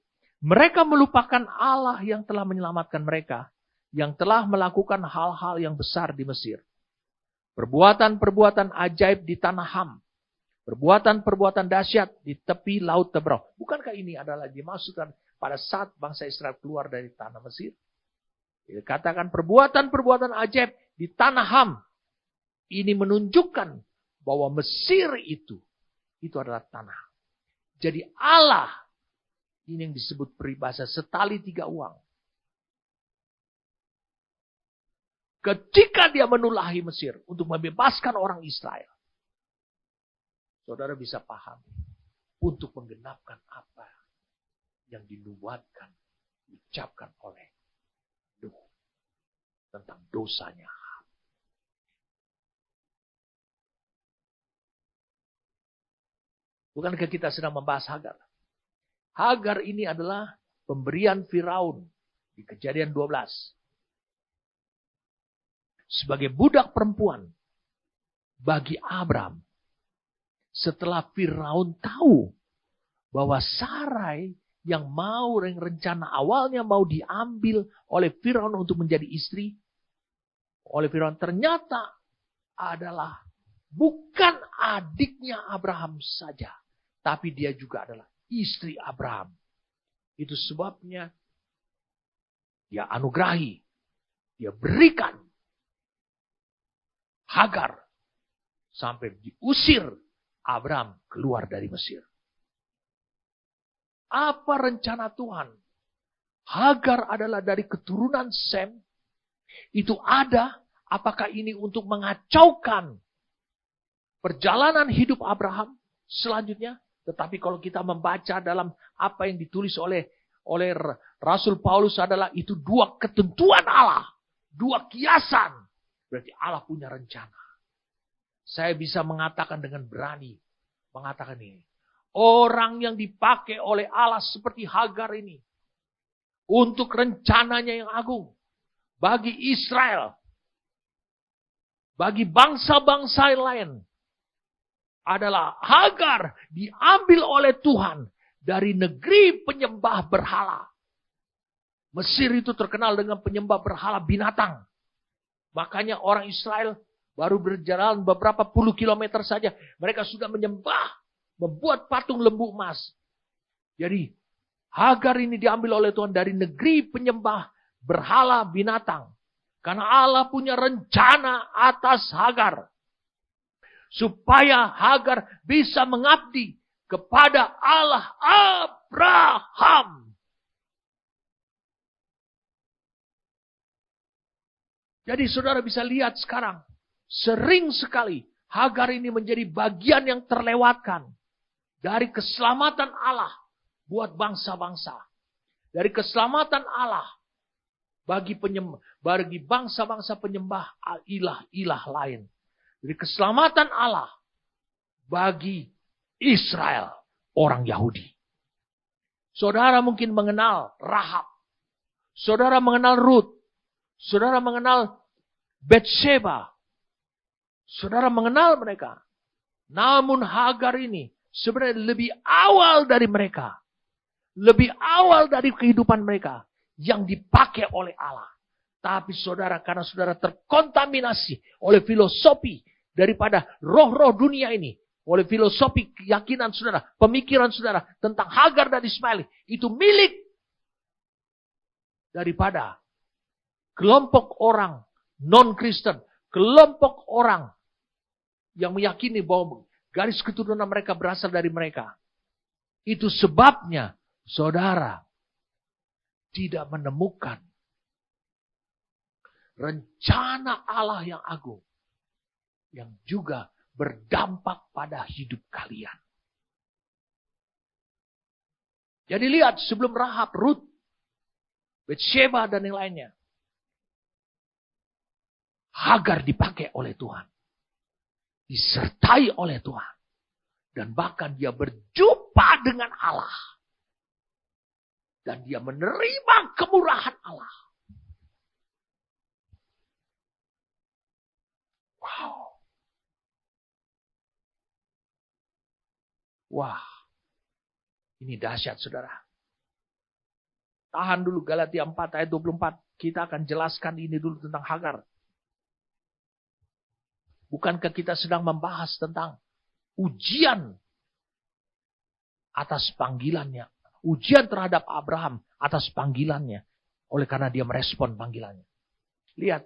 Mereka melupakan Allah yang telah menyelamatkan mereka, yang telah melakukan hal-hal yang besar di Mesir. Perbuatan-perbuatan ajaib di tanah Ham. Perbuatan-perbuatan dahsyat di tepi laut Tebrau. Bukankah ini adalah dimaksudkan pada saat bangsa Israel keluar dari tanah Mesir? Dikatakan perbuatan-perbuatan ajaib di tanah Ham. Ini menunjukkan bahwa Mesir itu adalah tanah. Jadi Allah, ini yang disebut peribahasa setali tiga uang. Ketika dia menulahi Mesir untuk membebaskan orang Israel, saudara bisa paham untuk menggenapkan apa yang dinubuatkan, diucapkan oleh Nuh tentang dosanya. Bukankah kita sedang membahas Hagar? Hagar ini adalah pemberian Firaun di Kejadian 12. Sebagai budak perempuan bagi Abram. Setelah Firaun tahu bahwa Sarai yang rencana awalnya mau diambil oleh Firaun untuk menjadi istri, oleh Firaun ternyata adalah bukan adiknya Abraham saja, tapi dia juga adalah istri Abraham. Itu sebabnya dia anugerahi, dia berikan Hagar sampai diusir Abraham keluar dari Mesir. Apa rencana Tuhan? Hagar adalah dari keturunan Sem. Itu ada Apakah ini untuk mengacaukan perjalanan hidup Abraham selanjutnya? Tetapi kalau kita membaca dalam apa yang ditulis oleh Rasul Paulus adalah itu dua ketentuan Allah. Dua kiasan. Berarti Allah punya rencana. Saya bisa mengatakan dengan berani. Mengatakan ini. Orang yang dipakai oleh Allah seperti Hagar ini. Untuk rencananya yang agung. Bagi Israel. Bagi bangsa-bangsa lain. Adalah Hagar diambil oleh Tuhan dari negeri penyembah berhala. Mesir itu terkenal dengan penyembah berhala binatang. Makanya orang Israel baru berjalan beberapa puluh kilometer saja. Mereka sudah menyembah, membuat patung lembu emas. Jadi Hagar ini diambil oleh Tuhan dari negeri penyembah berhala binatang. Karena Allah punya rencana atas Hagar. Supaya Hagar bisa mengabdi kepada Allah Abraham. Jadi saudara bisa lihat sekarang. Sering sekali Hagar ini menjadi bagian yang terlewatkan. Dari keselamatan Allah buat bangsa-bangsa. Dari keselamatan Allah bagi bangsa-bangsa penyembah ilah-ilah lain. Dari keselamatan Allah bagi Israel, orang Yahudi. Saudara mungkin mengenal Rahab. Saudara mengenal Ruth. Saudara mengenal Betsheba. Saudara mengenal mereka. Namun Hagar ini sebenarnya lebih awal dari mereka. Lebih awal dari kehidupan mereka. Yang dipakai oleh Allah. Tapi saudara, karena saudara terkontaminasi oleh filosofi daripada roh-roh dunia ini. Oleh filosofi keyakinan saudara, pemikiran saudara tentang Hagar dan Ismail. Itu milik daripada kelompok orang non-Kristen. Kelompok orang yang meyakini bahwa garis keturunan mereka berasal dari mereka. Itu sebabnya saudara tidak menemukan rencana Allah yang agung. Yang juga berdampak pada hidup kalian. Jadi lihat sebelum Rahab, Ruth, Betsheba dan yang lainnya. Hagar dipakai oleh Tuhan. Disertai oleh Tuhan. Dan bahkan dia berjumpa dengan Allah. Dan dia menerima kemurahan Allah. Wow. Wah, ini dahsyat saudara. Tahan dulu Galatia 4 ayat 24. Kita akan jelaskan ini dulu tentang Hagar. Bukankah kita sedang membahas tentang ujian atas panggilannya. Ujian terhadap Abraham atas panggilannya. Oleh karena dia merespon panggilannya. Lihat.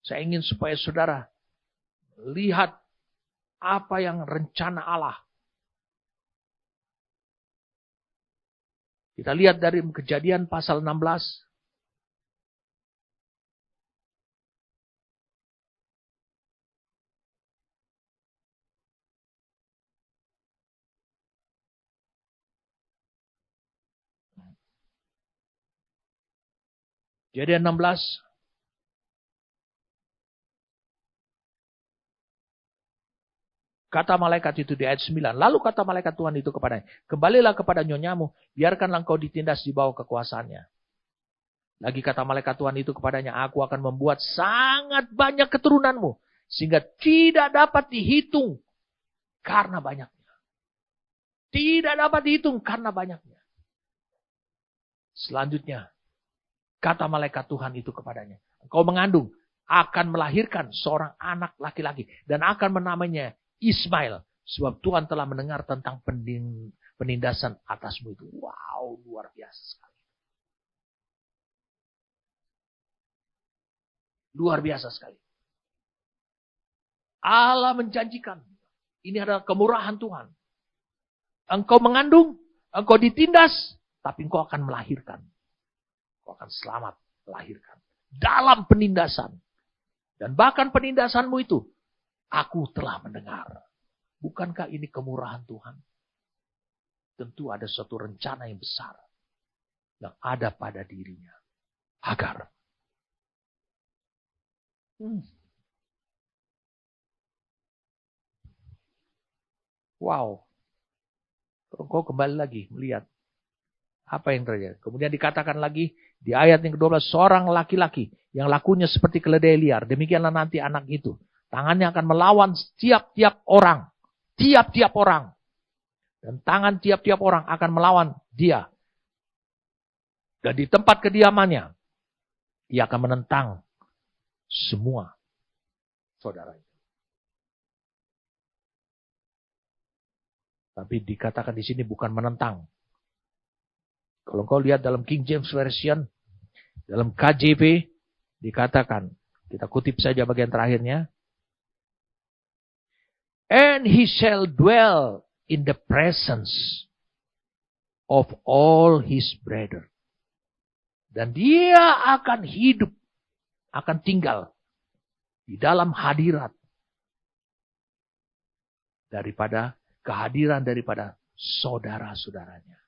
Saya ingin supaya saudara lihat apa yang rencana Allah. Kita lihat dari Kejadian pasal 16. Kejadian 16. Kata malaikat itu di ayat 9. Lalu kata malaikat Tuhan itu kepadanya, kembalilah kepada nyonyamu, biarkanlah engkau ditindas di bawah kekuasaannya. Lagi kata malaikat Tuhan itu kepadanya, aku akan membuat sangat banyak keturunanmu, sehingga tidak dapat dihitung karena banyaknya. Tidak dapat dihitung karena banyaknya. Selanjutnya, kata malaikat Tuhan itu kepadanya, engkau mengandung, akan melahirkan seorang anak laki-laki, dan akan menamainya Ismail, sebab Tuhan telah mendengar tentang penindasan atasmu itu. Wow, luar biasa sekali. Luar biasa sekali. Allah menjanjikan, ini adalah kemurahan Tuhan. Engkau mengandung, engkau ditindas, tapi engkau akan melahirkan. Engkau akan selamat melahirkan. Dalam penindasan. Dan bahkan penindasanmu itu, aku telah mendengar. Bukankah ini kemurahan Tuhan? Tentu ada suatu rencana yang besar yang ada pada dirinya. Hagar. Wow. Kau kembali lagi melihat apa yang terjadi. Kemudian dikatakan lagi di ayat yang ke-12, seorang laki-laki yang lakunya seperti keledai liar. Demikianlah nanti anak itu. Tangannya akan melawan tiap-tiap orang. Tiap-tiap orang. Dan tangan tiap-tiap orang akan melawan dia. Dan di tempat kediamannya, ia akan menentang semua saudaranya. Tapi dikatakan di sini bukan menentang. Kalau kau lihat dalam King James Version, dalam KJV, dikatakan, kita kutip saja bagian terakhirnya. And he shall dwell in the presence of all his brethren. Dan dia akan hidup, akan tinggal di dalam hadirat daripada kehadiran daripada saudara-saudaranya.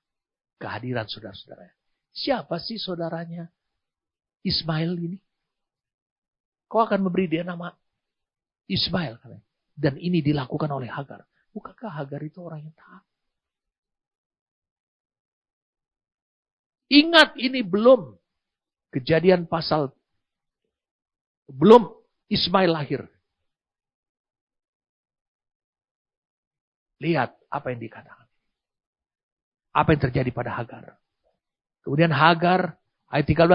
Kehadiran saudara-saudaranya. Siapa sih saudaranya Ismail ini? Kau akan memberi dia nama Ismail. Dan ini dilakukan oleh Hagar. Bukankah Hagar itu orang yang taat? Ingat, ini belum kejadian pasal, belum Ismail lahir. Lihat apa yang dikatakan. Apa yang terjadi pada Hagar. Kemudian Hagar, ayat 13,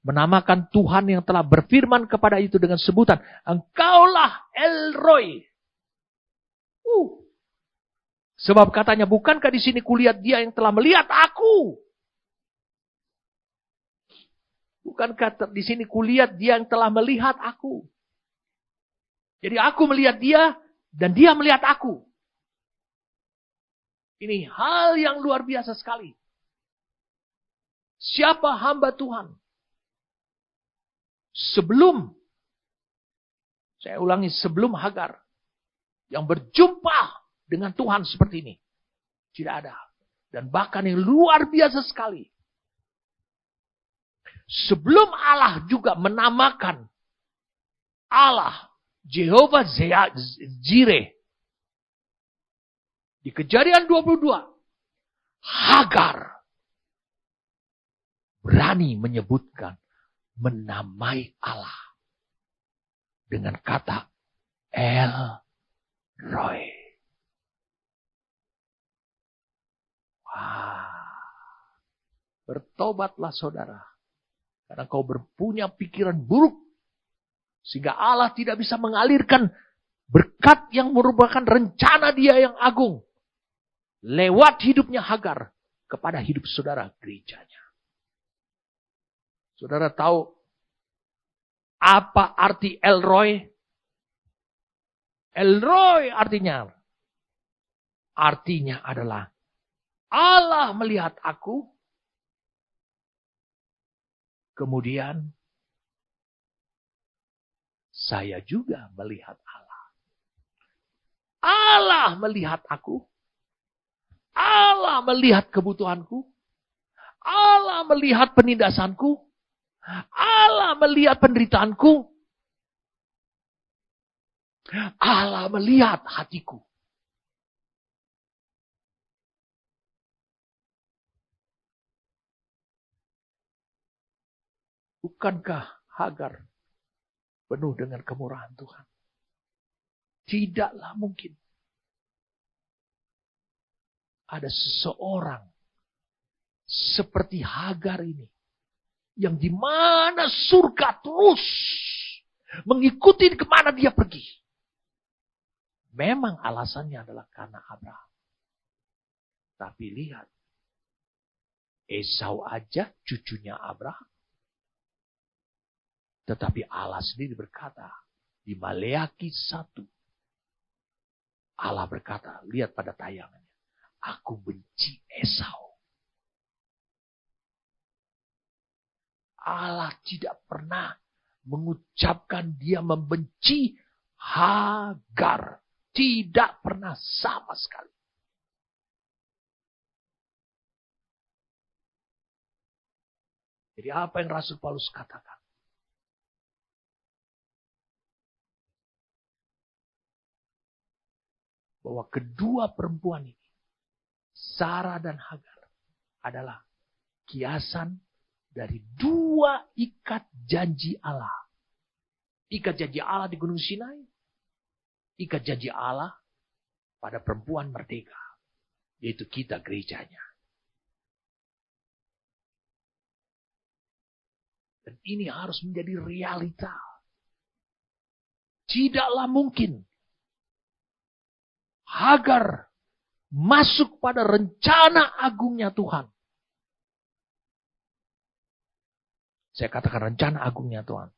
menamakan Tuhan yang telah berfirman kepada itu dengan sebutan, Engkaulah El Roi. Sebab katanya, bukankah di sini kulihat dia yang telah melihat aku? Bukankah di sini kulihat dia yang telah melihat aku? Jadi aku melihat dia dan dia melihat aku. Ini hal yang luar biasa sekali. Siapa hamba Tuhan? Sebelum, saya ulangi, sebelum Hagar yang berjumpa dengan Tuhan seperti ini. Tidak ada. Dan bahkan yang luar biasa sekali. Sebelum Allah juga menamakan Allah, Jehovah Jireh. Di Kejadian 22, Hagar berani menyebutkan, menamai Allah dengan kata El Roi. Bertobatlah saudara. Karena kau berpunya pikiran buruk. Sehingga Allah tidak bisa mengalirkan berkat yang merupakan rencana dia yang agung. Lewat hidupnya Hagar kepada hidup saudara gerejanya. Saudara tahu apa arti El Roi? El Roi artinya adalah Allah melihat aku, kemudian saya juga melihat Allah. Allah melihat aku, Allah melihat kebutuhanku, Allah melihat penindasanku, Allah melihat penderitaanku, Allah melihat hatiku. Bukankah Hagar penuh dengan kemurahan Tuhan? Tidaklah mungkin ada seseorang seperti Hagar ini yang di mana surga terus mengikuti kemana dia pergi. Memang alasannya adalah karena Abraham. Tapi lihat, Esau aja cucunya Abraham. Tetapi Allah sendiri berkata di Maleakhi 1. Allah berkata, lihat pada tayangannya. Aku benci Esau. Allah tidak pernah mengucapkan dia membenci Hagar. Tidak pernah sama sekali. Jadi apa yang Rasul Paulus katakan? Bahwa kedua perempuan ini, Sarah dan Hagar, adalah kiasan dari dua ikat janji Allah. Ikat janji Allah di Gunung Sinai. Ikat janji Allah pada perempuan merdeka. Yaitu kita gerejanya. Dan ini harus menjadi realita. Tidaklah mungkin Hagar masuk pada rencana agungnya Tuhan. Saya katakan rencana agungnya Tuhan.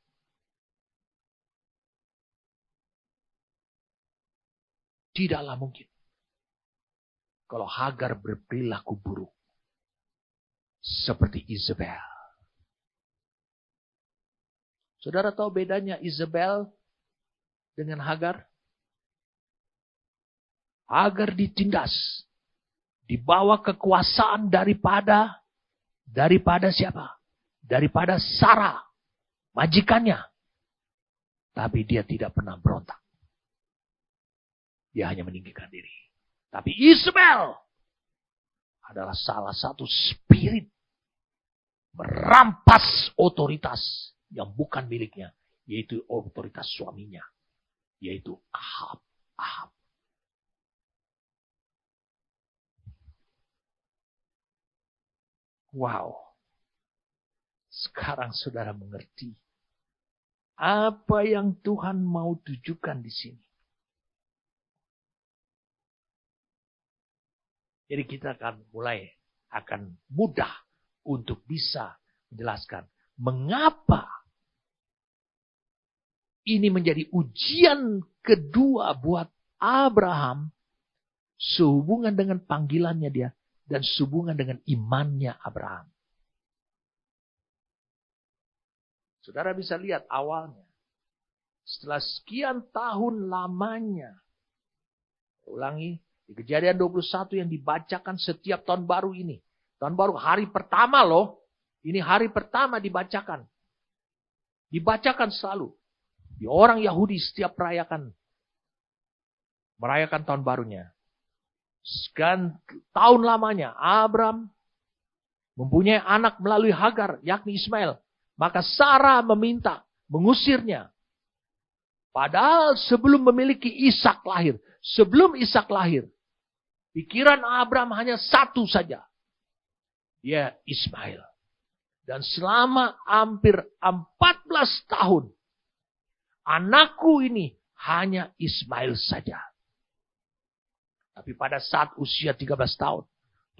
Tidaklah mungkin. Kalau Hagar berperilaku buruk. Seperti Isabel. Saudara tahu bedanya Isabel dengan Hagar? Hagar ditindas. Dibawa kekuasaan daripada siapa? Daripada Sarah, majikannya. Tapi dia tidak pernah berontak. Dia hanya meninggikan diri. Tapi Isabel adalah salah satu spirit merampas otoritas yang bukan miliknya. Yaitu otoritas suaminya. Yaitu Ahab. Wow. Sekarang saudara mengerti apa yang Tuhan mau tujukan di sini. Jadi kita akan mudah untuk bisa menjelaskan mengapa ini menjadi ujian kedua buat Abraham sehubungan dengan panggilannya dia. Dan sehubungan dengan imannya Abraham. Saudara bisa lihat awalnya. Setelah sekian tahun lamanya. Ulangi. Di Kejadian 21 yang dibacakan setiap tahun baru ini. Tahun baru hari pertama loh. Ini hari pertama dibacakan. Dibacakan selalu. Di orang Yahudi setiap merayakan tahun barunya. Sekian tahun lamanya Abram mempunyai anak melalui Hagar, yakni Ismail. Maka Sarah mengusirnya. Padahal sebelum memiliki Ishak lahir, pikiran Abram hanya satu saja. Dia Ismail. Dan selama hampir 14 tahun, anakku ini hanya Ismail saja. Tapi pada saat usia 13 tahun,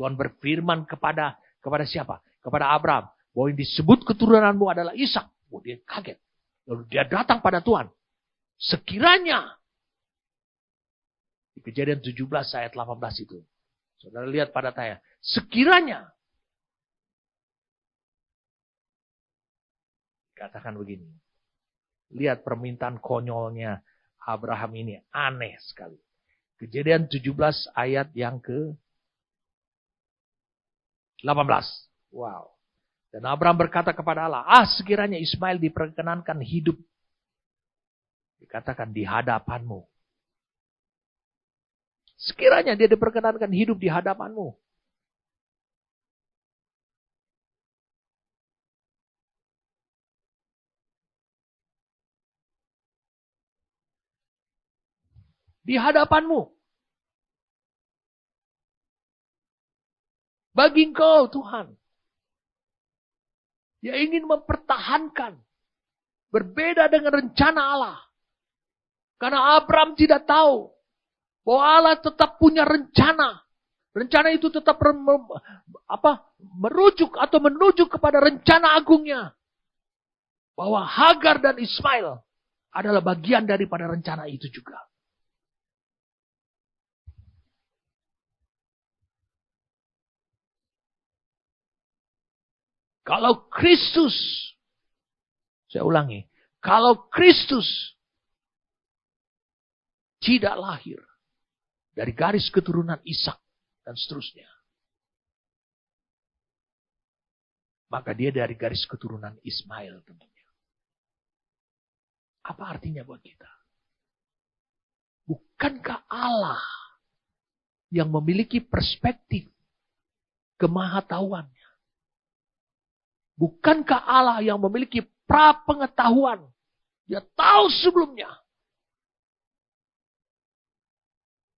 Tuhan berfirman kepada siapa? Kepada Abraham. Bahwa yang disebut keturunanmu adalah Ishak. Oh, dia kaget. Lalu dia datang pada Tuhan. Sekiranya. Di Kejadian 17 ayat 18 itu. Saudara lihat pada saya. Sekiranya. Katakan begini. Lihat permintaan konyolnya Abraham ini. Aneh sekali. Kejadian 17 ayat yang ke-18. Wow. Dan Abraham berkata kepada Allah, sekiranya Ismail diperkenankan hidup. Dikatakan di hadapanmu. Sekiranya dia diperkenankan hidup di hadapanmu. Di hadapanmu. Bagi engkau Tuhan. Dia ingin mempertahankan. Berbeda dengan rencana Allah. Karena Abraham tidak tahu. Bahwa Allah tetap punya rencana. Rencana itu tetap merujuk atau menuju kepada rencana agungnya. Bahwa Hagar dan Ismail adalah bagian daripada rencana itu juga. Kalau Kristus, saya ulangi, Kalau Kristus tidak lahir dari garis keturunan Ishak dan seterusnya, maka dia dari garis keturunan Ismail tentunya. Apa artinya buat kita? Bukankah Allah yang memiliki perspektif kemahatauannya? Bukankah Allah yang memiliki prapengetahuan? Dia tahu sebelumnya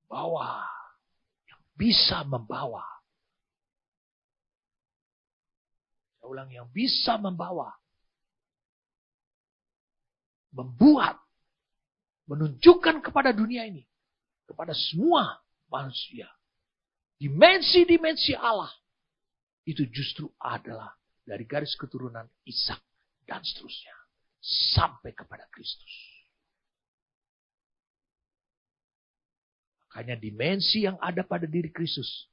bahwa yang bisa membawa, saya ulang, yang bisa membawa, membuat, menunjukkan kepada dunia ini, kepada semua manusia, dimensi-dimensi Allah, itu justru adalah dari garis keturunan Ishak dan seterusnya, sampai kepada Kristus. Makanya dimensi yang ada pada diri Kristus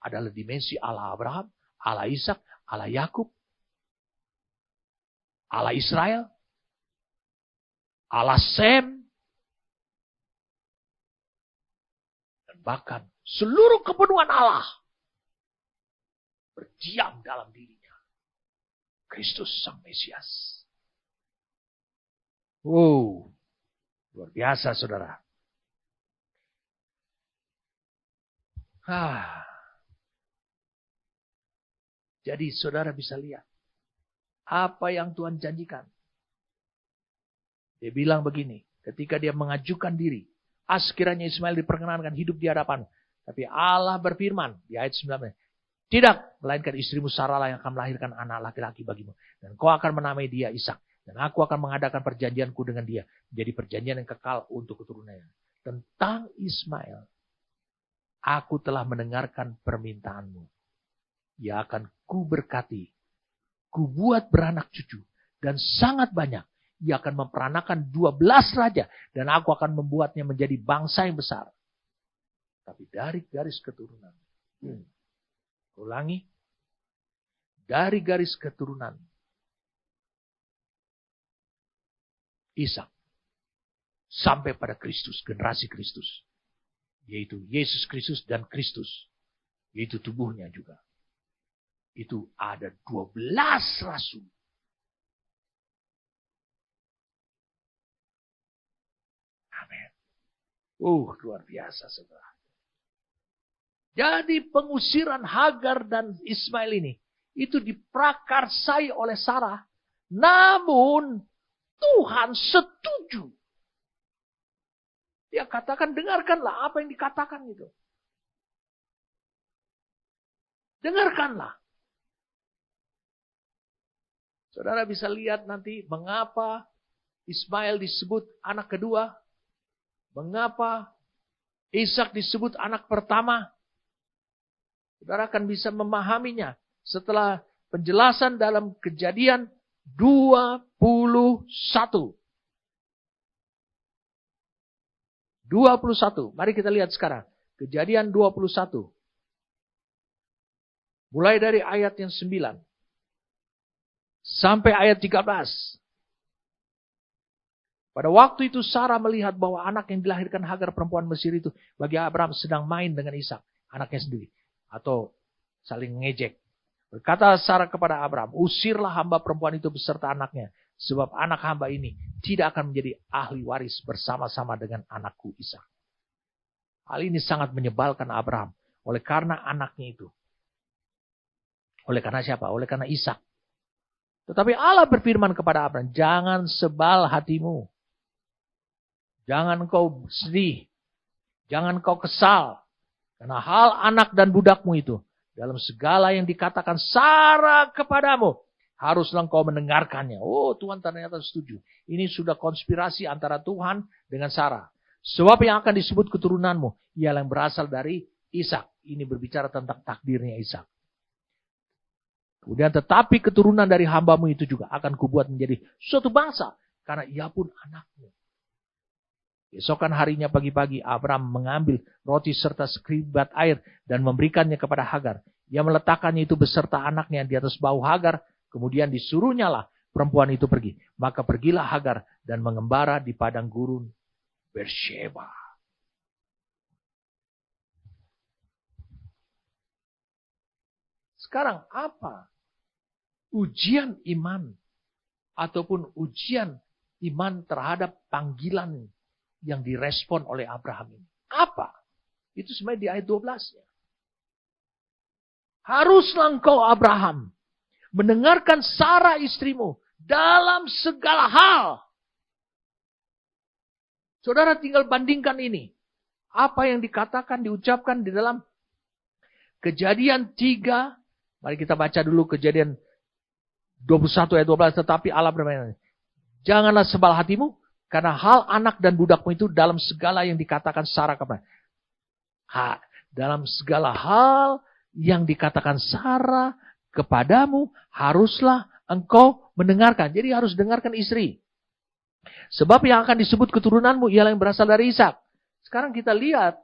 adalah dimensi Allah Abraham, Allah Ishak, Allah Yakub, Allah Israel, Allah Sem, dan bahkan seluruh kepenuhan Allah berdiam dalam dirinya. Kristus Sang Mesias. Wow, luar biasa saudara. Jadi saudara bisa lihat apa yang Tuhan janjikan. Dia bilang begini, ketika dia mengajukan diri, sekiranya Ismail diperkenankan hidup di hadapan. Tapi Allah berfirman di ayat 9, tidak, melainkan istrimu Sarah yang akan melahirkan anak laki-laki bagimu. Dan kau akan menamai dia Ishak. Dan aku akan mengadakan perjanjianku dengan dia. Jadi perjanjian yang kekal untuk keturunannya. Tentang Ismail, aku telah mendengarkan permintaanmu. Ia akan ku berkati, ku buat beranak cucu, dan sangat banyak. Ia akan memperanakan 12 raja, dan aku akan membuatnya menjadi bangsa yang besar. Tapi dari garis keturunan, ulangi, dari garis keturunan Ishak sampai pada Kristus, generasi Kristus, yaitu Yesus Kristus dan Kristus, yaitu tubuhnya juga. Itu ada 12 rasul. Amin. Luar biasa saudara. Jadi pengusiran Hagar dan Ismail ini, itu diprakarsai oleh Sarah. Namun Tuhan setuju. Dia katakan, dengarkanlah apa yang dikatakan itu. Dengarkanlah. Saudara bisa lihat nanti mengapa Ismail disebut anak kedua. Mengapa Ishak disebut anak pertama. Saudara akan bisa memahaminya setelah penjelasan dalam Kejadian 21. 21. Mari kita lihat sekarang. Kejadian 21. Mulai dari ayat yang 9. Sampai ayat 13. Pada waktu itu Sarah melihat bahwa anak yang dilahirkan Hagar perempuan Mesir itu bagi Abraham sedang main dengan Ishak, anaknya sendiri. Atau saling ngejek. Berkata Sarah kepada Abraham, usirlah hamba perempuan itu beserta anaknya. Sebab anak hamba ini tidak akan menjadi ahli waris bersama-sama dengan anakku Ishak. Hal ini sangat menyebalkan Abraham. Oleh karena anaknya itu. Oleh karena siapa? Oleh karena Ishak. Tetapi Allah berfirman kepada Abraham, jangan sebal hatimu. Jangan kau sedih. Jangan kau kesal. Karena hal anak dan budakmu itu. Dalam segala yang dikatakan Sarah kepadamu. Haruslah engkau mendengarkannya. Oh, Tuhan ternyata setuju. Ini sudah konspirasi antara Tuhan dengan Sarah. Sebab yang akan disebut keturunanmu ialah yang berasal dari Ishak. Ini berbicara tentang takdirnya Ishak. Kemudian tetapi keturunan dari hambamu itu juga akan kubuat menjadi suatu bangsa. Karena ia pun anakmu. Esokan harinya pagi-pagi Abraham mengambil roti serta sekribat air dan memberikannya kepada Hagar. Ia meletakkannya itu beserta anaknya di atas bahu Hagar. Kemudian disuruhnyalah perempuan itu pergi. Maka pergilah Hagar dan mengembara di padang gurun Beersheba. Sekarang apa ujian iman ataupun ujian iman terhadap panggilan yang direspon oleh Abraham ini? Apa? Itu sebenarnya di ayat 12-nya. Haruslah engkau Abraham mendengarkan Sarah istrimu dalam segala hal. Saudara tinggal bandingkan ini. Apa yang dikatakan, diucapkan di dalam Kejadian 3. Mari kita baca dulu Kejadian 21 ayat 12. Tetapi Allah berfirman, janganlah sebal hatimu, karena hal anak dan budakmu itu dalam segala yang dikatakan Sarah kepada. Dalam segala hal yang dikatakan Sarah kepadamu, haruslah engkau mendengarkan. Jadi harus dengarkan istri. Sebab yang akan disebut keturunanmu ialah yang berasal dari Ishak. Sekarang kita lihat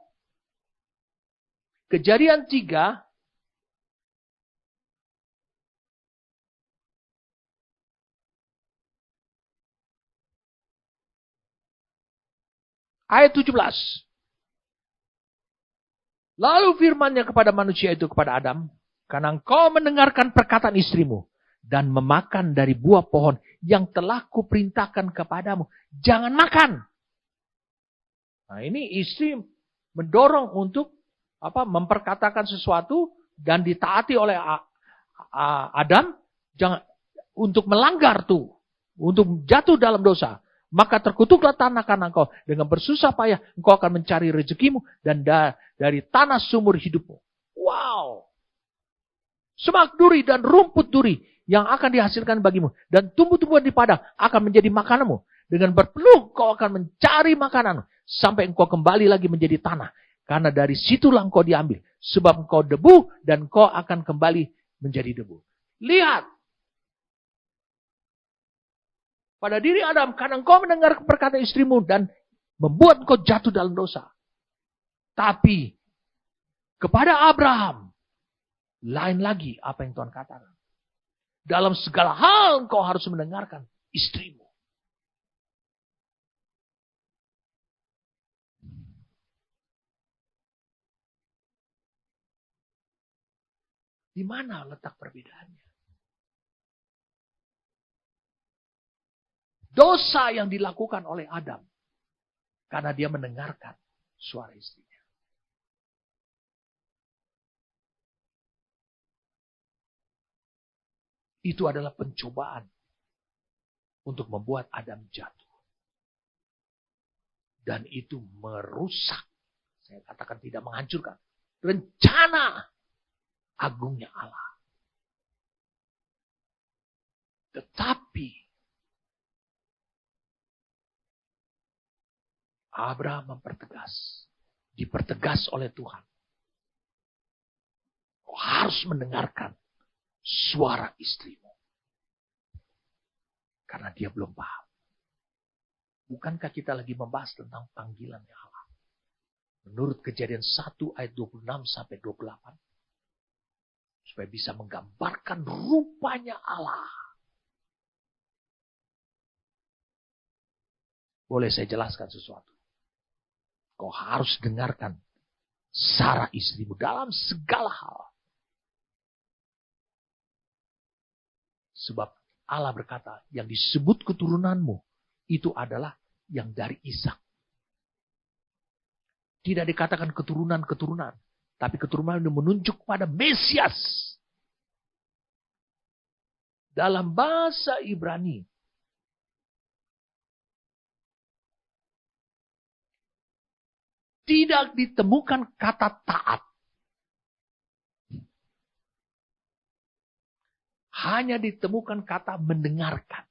Kejadian 3 ayat 17. Lalu firman-Nya kepada manusia itu, kepada Adam, karena engkau mendengarkan perkataan istrimu dan memakan dari buah pohon yang telah kuperintahkan kepadamu, jangan makan. Nah, ini istri mendorong untuk memperkatakan sesuatu dan ditaati oleh Adam, jangan untuk melanggar tuh, untuk jatuh dalam dosa. Maka terkutuklah tanah karena engkau dengan bersusah payah engkau akan mencari rezekimu dan dari tanah sumur hidupmu. Wow. Semak duri dan rumput duri yang akan dihasilkan bagimu. Dan tumbuh-tumbuhan di padang akan menjadi makananmu. Dengan berpeluh kau akan mencari makanan. Sampai engkau kembali lagi menjadi tanah. Karena dari situlah engkau diambil. Sebab engkau debu dan engkau akan kembali menjadi debu. Lihat. Pada diri Adam, karena engkau mendengar perkataan istrimu dan membuat engkau jatuh dalam dosa. Tapi kepada Abraham, lain lagi apa yang Tuhan katakan. Dalam segala hal engkau harus mendengarkan istrimu. Di mana letak perbedaannya? Dosa yang dilakukan oleh Adam karena dia mendengarkan suara istrinya. Itu adalah pencobaan untuk membuat Adam jatuh. Dan itu merusak, saya katakan tidak menghancurkan, rencana agungnya Allah. Tetapi Abraham dipertegas oleh Tuhan. Kau harus mendengarkan suara istrimu. Karena dia belum paham. Bukankah kita lagi membahas tentang panggilan Allah? Menurut Kejadian 1 ayat 26 sampai 28. Supaya bisa menggambarkan rupanya Allah. Boleh saya jelaskan sesuatu? Kau harus dengarkan Sarah istrimu dalam segala hal. Sebab Allah berkata, yang disebut keturunanmu itu adalah yang dari Ishak. Tidak dikatakan keturunan-keturunan, tapi keturunan itu menunjuk pada Mesias. Dalam bahasa Ibrani, tidak ditemukan kata taat. Hanya ditemukan kata mendengarkan.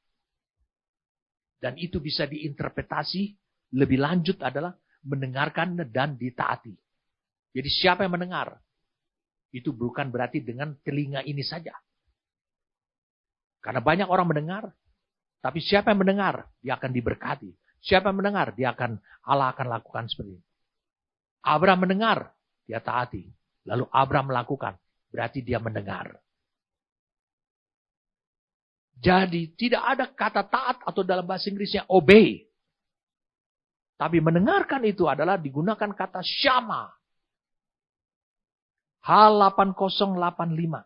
Dan itu bisa diinterpretasi lebih lanjut adalah mendengarkan dan ditaati. Jadi siapa yang mendengar? Itu bukan berarti dengan telinga ini saja. Karena banyak orang mendengar. Tapi siapa yang mendengar? Dia akan diberkati. Siapa yang mendengar? Allah akan lakukan seperti itu. Abraham mendengar, dia taati. Lalu Abraham melakukan, berarti dia mendengar. Jadi tidak ada kata taat atau dalam bahasa Inggrisnya obey. Tapi mendengarkan itu adalah digunakan kata syama. Hal 8085.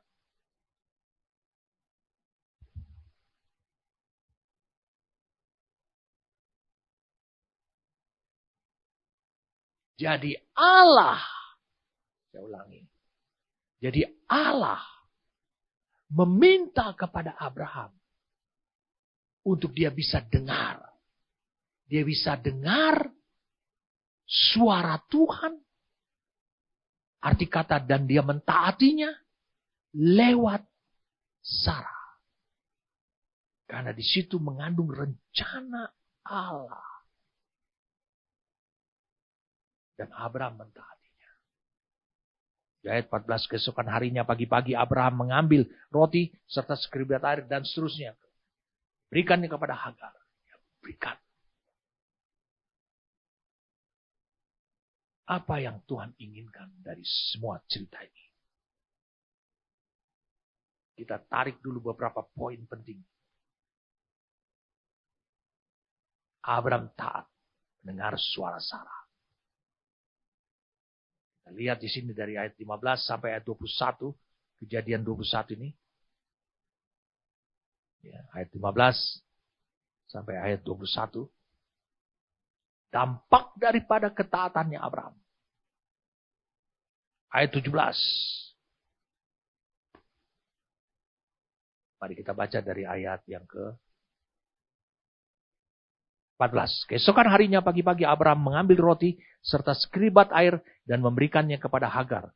Jadi Allah, saya ulangi. Jadi Allah meminta kepada Abraham untuk dia bisa dengar. Dia bisa dengar suara Tuhan. Arti kata dan dia mentaatinya lewat Sarah. Karena di situ mengandung rencana Allah. Dan Abraham mentaatinya. Di ayat 14, keesokan harinya pagi-pagi Abraham mengambil roti serta sekeribat air dan seterusnya. Berikannya kepada Hagar. Berikan. Apa yang Tuhan inginkan dari semua cerita ini? Kita tarik dulu beberapa poin penting. Abraham taat mendengar suara Sarah. Kita lihat di sini dari ayat 15 sampai ayat 21, Kejadian 21 ini. Ya, ayat 15 sampai ayat 21. Dampak daripada ketaatannya Abraham. Ayat 17. Mari kita baca dari ayat yang ke 14. Keesokan harinya pagi-pagi Abraham mengambil roti serta sekeribat air dan memberikannya kepada Hagar.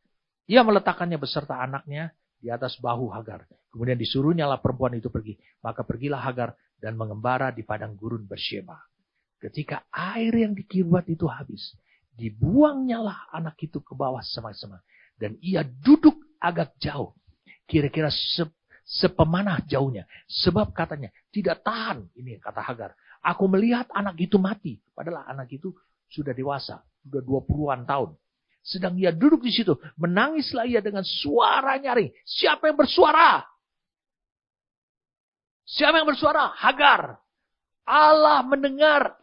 Ia meletakkannya beserta anaknya di atas bahu Hagar. Kemudian disuruhnyalah perempuan itu pergi. Maka pergilah Hagar dan mengembara di padang gurun Bersyeba. Ketika air yang dikiribat itu habis, dibuangnyalah anak itu ke bawah semak-semak. Dan ia duduk agak jauh. Kira-kira sepemanah jauhnya. Sebab katanya, tidak tahan. Ini kata Hagar. Aku melihat anak itu mati. Padahal anak itu sudah dewasa. Sudah 20-an tahun. Sedang ia duduk di situ. Menangislah ia dengan suara nyaring. Siapa yang bersuara? Siapa yang bersuara? Hagar. Allah mendengar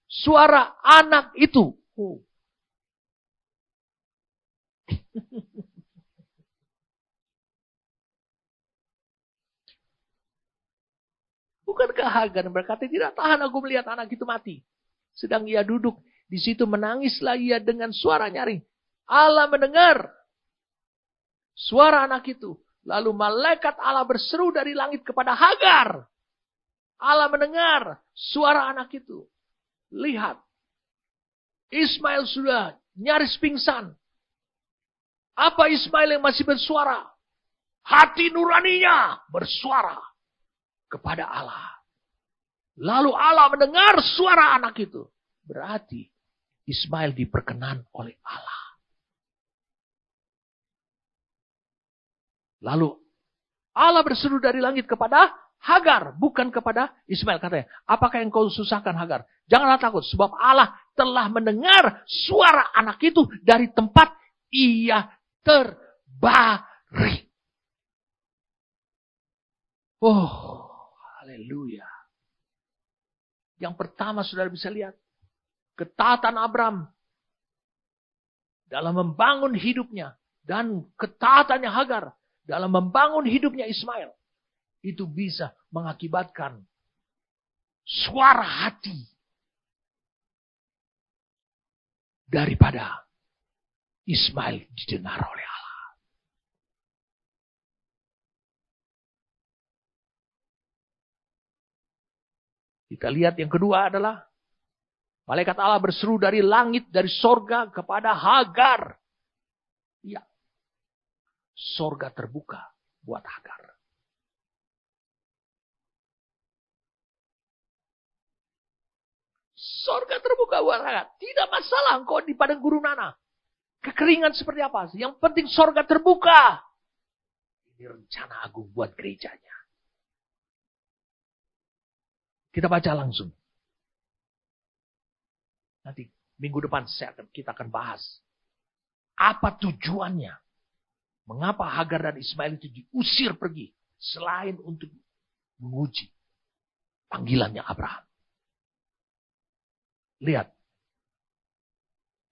suara anak itu. Bukankah Hagar berkata, tidak tahan aku melihat anak itu mati. Sedang ia duduk di situ menangislah ia dengan suara nyaring. Allah mendengar suara anak itu. Lalu malaikat Allah berseru dari langit kepada Hagar. Allah mendengar suara anak itu. Lihat, Ismail sudah nyaris pingsan. Apa Ismail yang masih bersuara? Hati nuraninya bersuara kepada Allah. Lalu Allah mendengar suara anak itu. Berarti Ismail diperkenan oleh Allah. Lalu Allah berseru dari langit kepada Hagar, bukan kepada Ismail. Katanya, apakah yang kau susahkan Hagar? Janganlah takut, sebab Allah telah mendengar suara anak itu dari tempat ia terbaring. Oh, haleluya. Yang pertama saudara bisa lihat, ketaatan Abraham dalam membangun hidupnya dan ketaatannya Hagar dalam membangun hidupnya Ismail. Itu bisa mengakibatkan suara hati daripada Ismail didengar oleh Allah. Kita lihat yang kedua adalah malaikat Allah berseru dari langit, dari sorga kepada Hagar. Ya, sorga terbuka buat Hagar. Sorga terbuka buat Hagar. Tidak masalah engkau di padang gurun mana. Kekeringan seperti apa. Yang penting sorga terbuka. Ini rencana agung buat gerejanya. Kita baca langsung. Nanti minggu depan kita akan bahas. Apa tujuannya? Mengapa Hagar dan Ismail itu diusir pergi? Selain untuk menguji panggilannya Abraham. Lihat.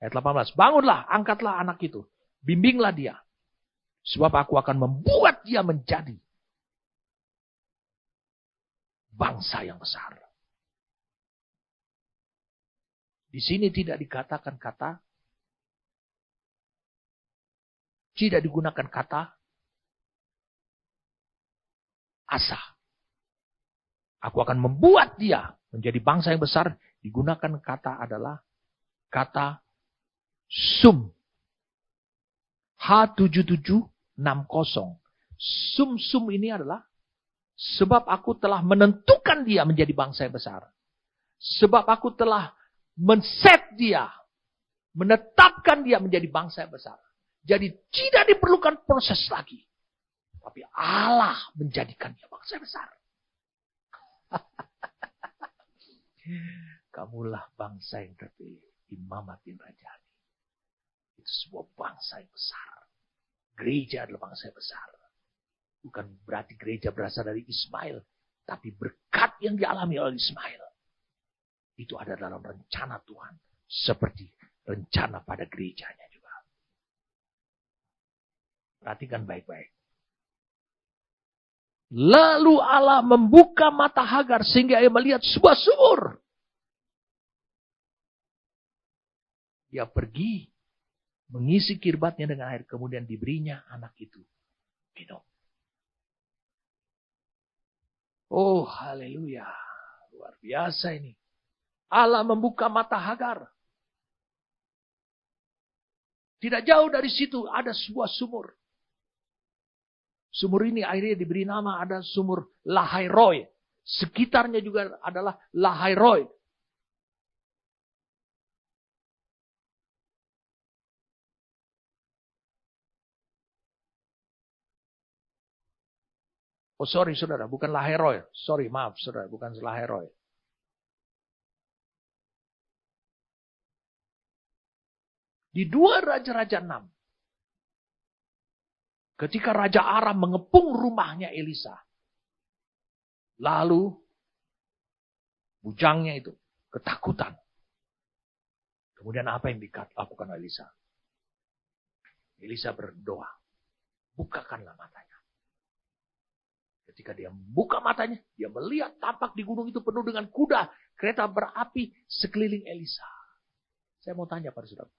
Ayat 18. Bangunlah, angkatlah anak itu. Bimbinglah dia. Sebab aku akan membuat dia menjadi bangsa yang besar. Di sini tidak dikatakan kata, tidak digunakan kata asa. Aku akan membuat dia menjadi bangsa yang besar. Digunakan kata adalah kata sum. H7760. Sum ini adalah sebab aku telah menentukan dia menjadi bangsa yang besar. Sebab aku telah men-set dia, menetapkan dia menjadi bangsa yang besar. Jadi tidak diperlukan proses lagi. Tapi Allah menjadikan dia bangsa yang besar. Kamulah bangsa yang terpilih, imamatin rajani. Itu sebuah bangsa yang besar. Gereja adalah bangsa yang besar. Bukan berarti gereja berasal dari Ismail, tapi berkat yang dialami oleh Ismail itu ada dalam rencana Tuhan, seperti rencana pada gerejanya juga. Perhatikan baik-baik. Lalu Allah membuka mata Hagar sehingga ia melihat sebuah sumur. Dia pergi mengisi kirbatnya dengan air, kemudian diberinya anak itu minum. Oh, haleluya. Luar biasa ini. Allah membuka mata Hagar. Tidak jauh dari situ ada sebuah sumur. Sumur ini akhirnya diberi nama, ada sumur Lahairoi. Sekitarnya juga adalah Lahairoi. Oh sorry saudara, bukan Lahairoi. Sorry, maaf saudara, bukan Lahairoi. Di 2 Raja-Raja 6. Ketika Raja Aram mengepung rumahnya Elisa. Lalu bujangnya itu ketakutan. Kemudian apa yang dilakukan Elisa? Elisa berdoa. Bukakanlah matanya. Ketika dia membuka matanya, dia melihat tampak di gunung itu penuh dengan kuda, kereta berapi sekeliling Elisa. Saya mau tanya pada saudara.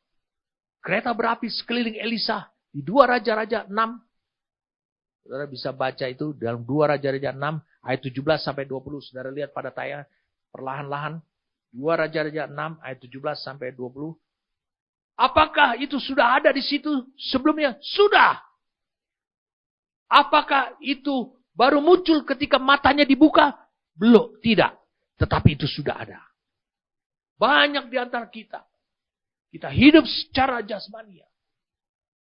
Kereta berapi sekeliling Elisa di 2 Raja-Raja 6. Saudara bisa baca itu dalam 2 Raja-Raja 6 ayat 17 sampai 20. Saudara lihat pada tayangan perlahan-lahan. 2 Raja-Raja 6 ayat 17 sampai 20. Apakah itu sudah ada di situ sebelumnya? Sudah. Apakah itu baru muncul ketika matanya dibuka? Belum, tidak. Tetapi itu sudah ada. Banyak di antara kita hidup secara jasmania.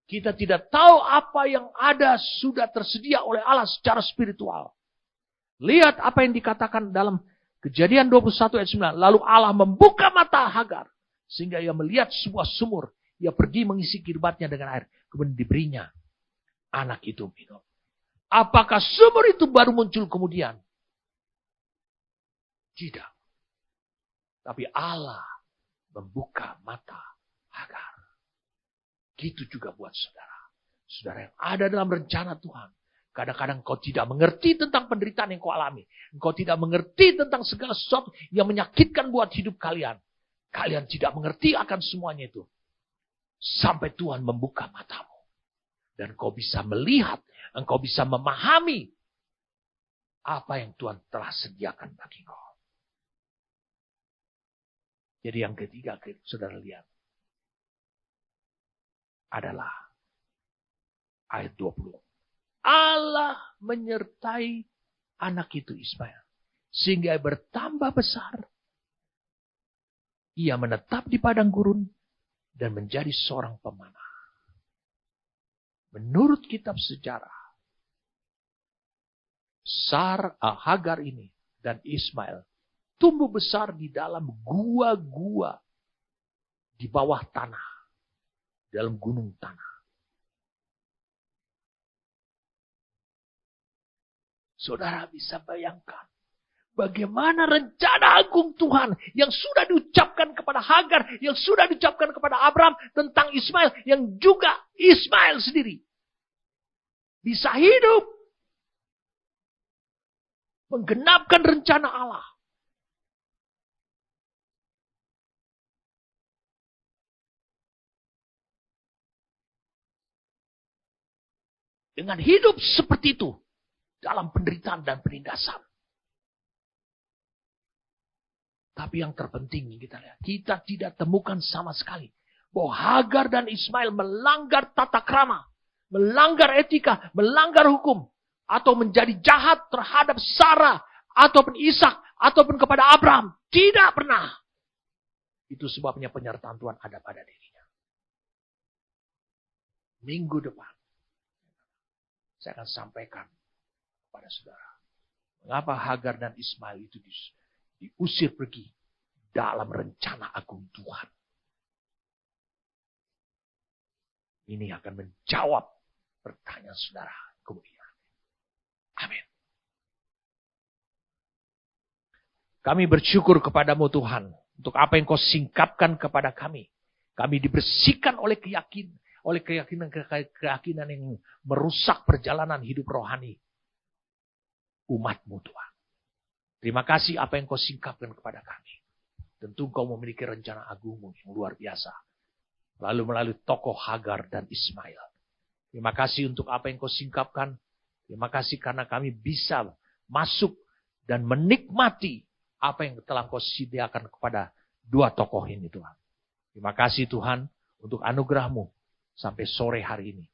Kita tidak tahu apa yang ada sudah tersedia oleh Allah secara spiritual. Lihat apa yang dikatakan dalam Kejadian 21 ayat 9. Lalu Allah membuka mata Hagar. Sehingga ia melihat sebuah sumur. Ia pergi mengisi kirbatnya dengan air. Kemudian diberinya anak itu minum. Apakah sumur itu baru muncul kemudian? Tidak. Tapi Allah membuka mata Hagar. Gitu juga buat saudara. Saudara yang ada dalam rencana Tuhan. Kadang-kadang kau tidak mengerti tentang penderitaan yang kau alami. Engkau tidak mengerti tentang segala sesuatu yang menyakitkan buat hidup kalian. Kalian tidak mengerti akan semuanya itu. Sampai Tuhan membuka matamu. Dan kau bisa melihat, engkau bisa memahami apa yang Tuhan telah sediakan bagi kau. Jadi yang ketiga, saudara lihat. Adalah ayat 20. Allah menyertai anak itu Ismail. Sehingga bertambah besar. Ia menetap di padang gurun. Dan menjadi seorang pemanah. Menurut kitab sejarah. Hagar ini dan Ismail. Tumbuh besar di dalam gua-gua. Di bawah tanah. Dalam gunung tanah. Saudara bisa bayangkan bagaimana rencana agung Tuhan yang sudah diucapkan kepada Hagar, yang sudah diucapkan kepada Abraham tentang Ismail, yang juga Ismail sendiri bisa hidup menggenapkan rencana Allah. Dengan hidup seperti itu dalam penderitaan dan penindasan. Tapi yang terpenting kita lihat, kita tidak temukan sama sekali bahwa Hagar dan Ismail melanggar tata krama, melanggar etika, melanggar hukum, atau menjadi jahat terhadap Sarah, ataupun Ishak, ataupun kepada Abraham. Tidak pernah. Itu sebabnya penyertaan Tuhan ada pada dirinya. Minggu depan saya akan sampaikan kepada saudara, mengapa Hagar dan Ismail itu diusir pergi dalam rencana agung Tuhan. Ini akan menjawab pertanyaan saudara kemudian. Amin. Kami bersyukur kepadamu Tuhan, untuk apa yang kau singkapkan kepada kami. Kami dibersihkan oleh keyakinan yang merusak perjalanan hidup rohani umat-Mu Tuhan. Terima kasih apa yang kau singkapkan kepada kami. Tentu kau memiliki rencana agung-Mu yang luar biasa. Lalu melalui tokoh Hagar dan Ismail. Terima kasih untuk apa yang kau singkapkan. Terima kasih karena kami bisa masuk dan menikmati apa yang telah kau sediakan kepada dua tokoh ini Tuhan. Terima kasih Tuhan untuk anugerah-Mu sampai sore hari ini.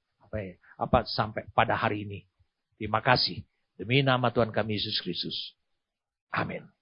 Sampai pada hari ini. Terima kasih. Demi nama Tuhan kami Yesus Kristus. Amin.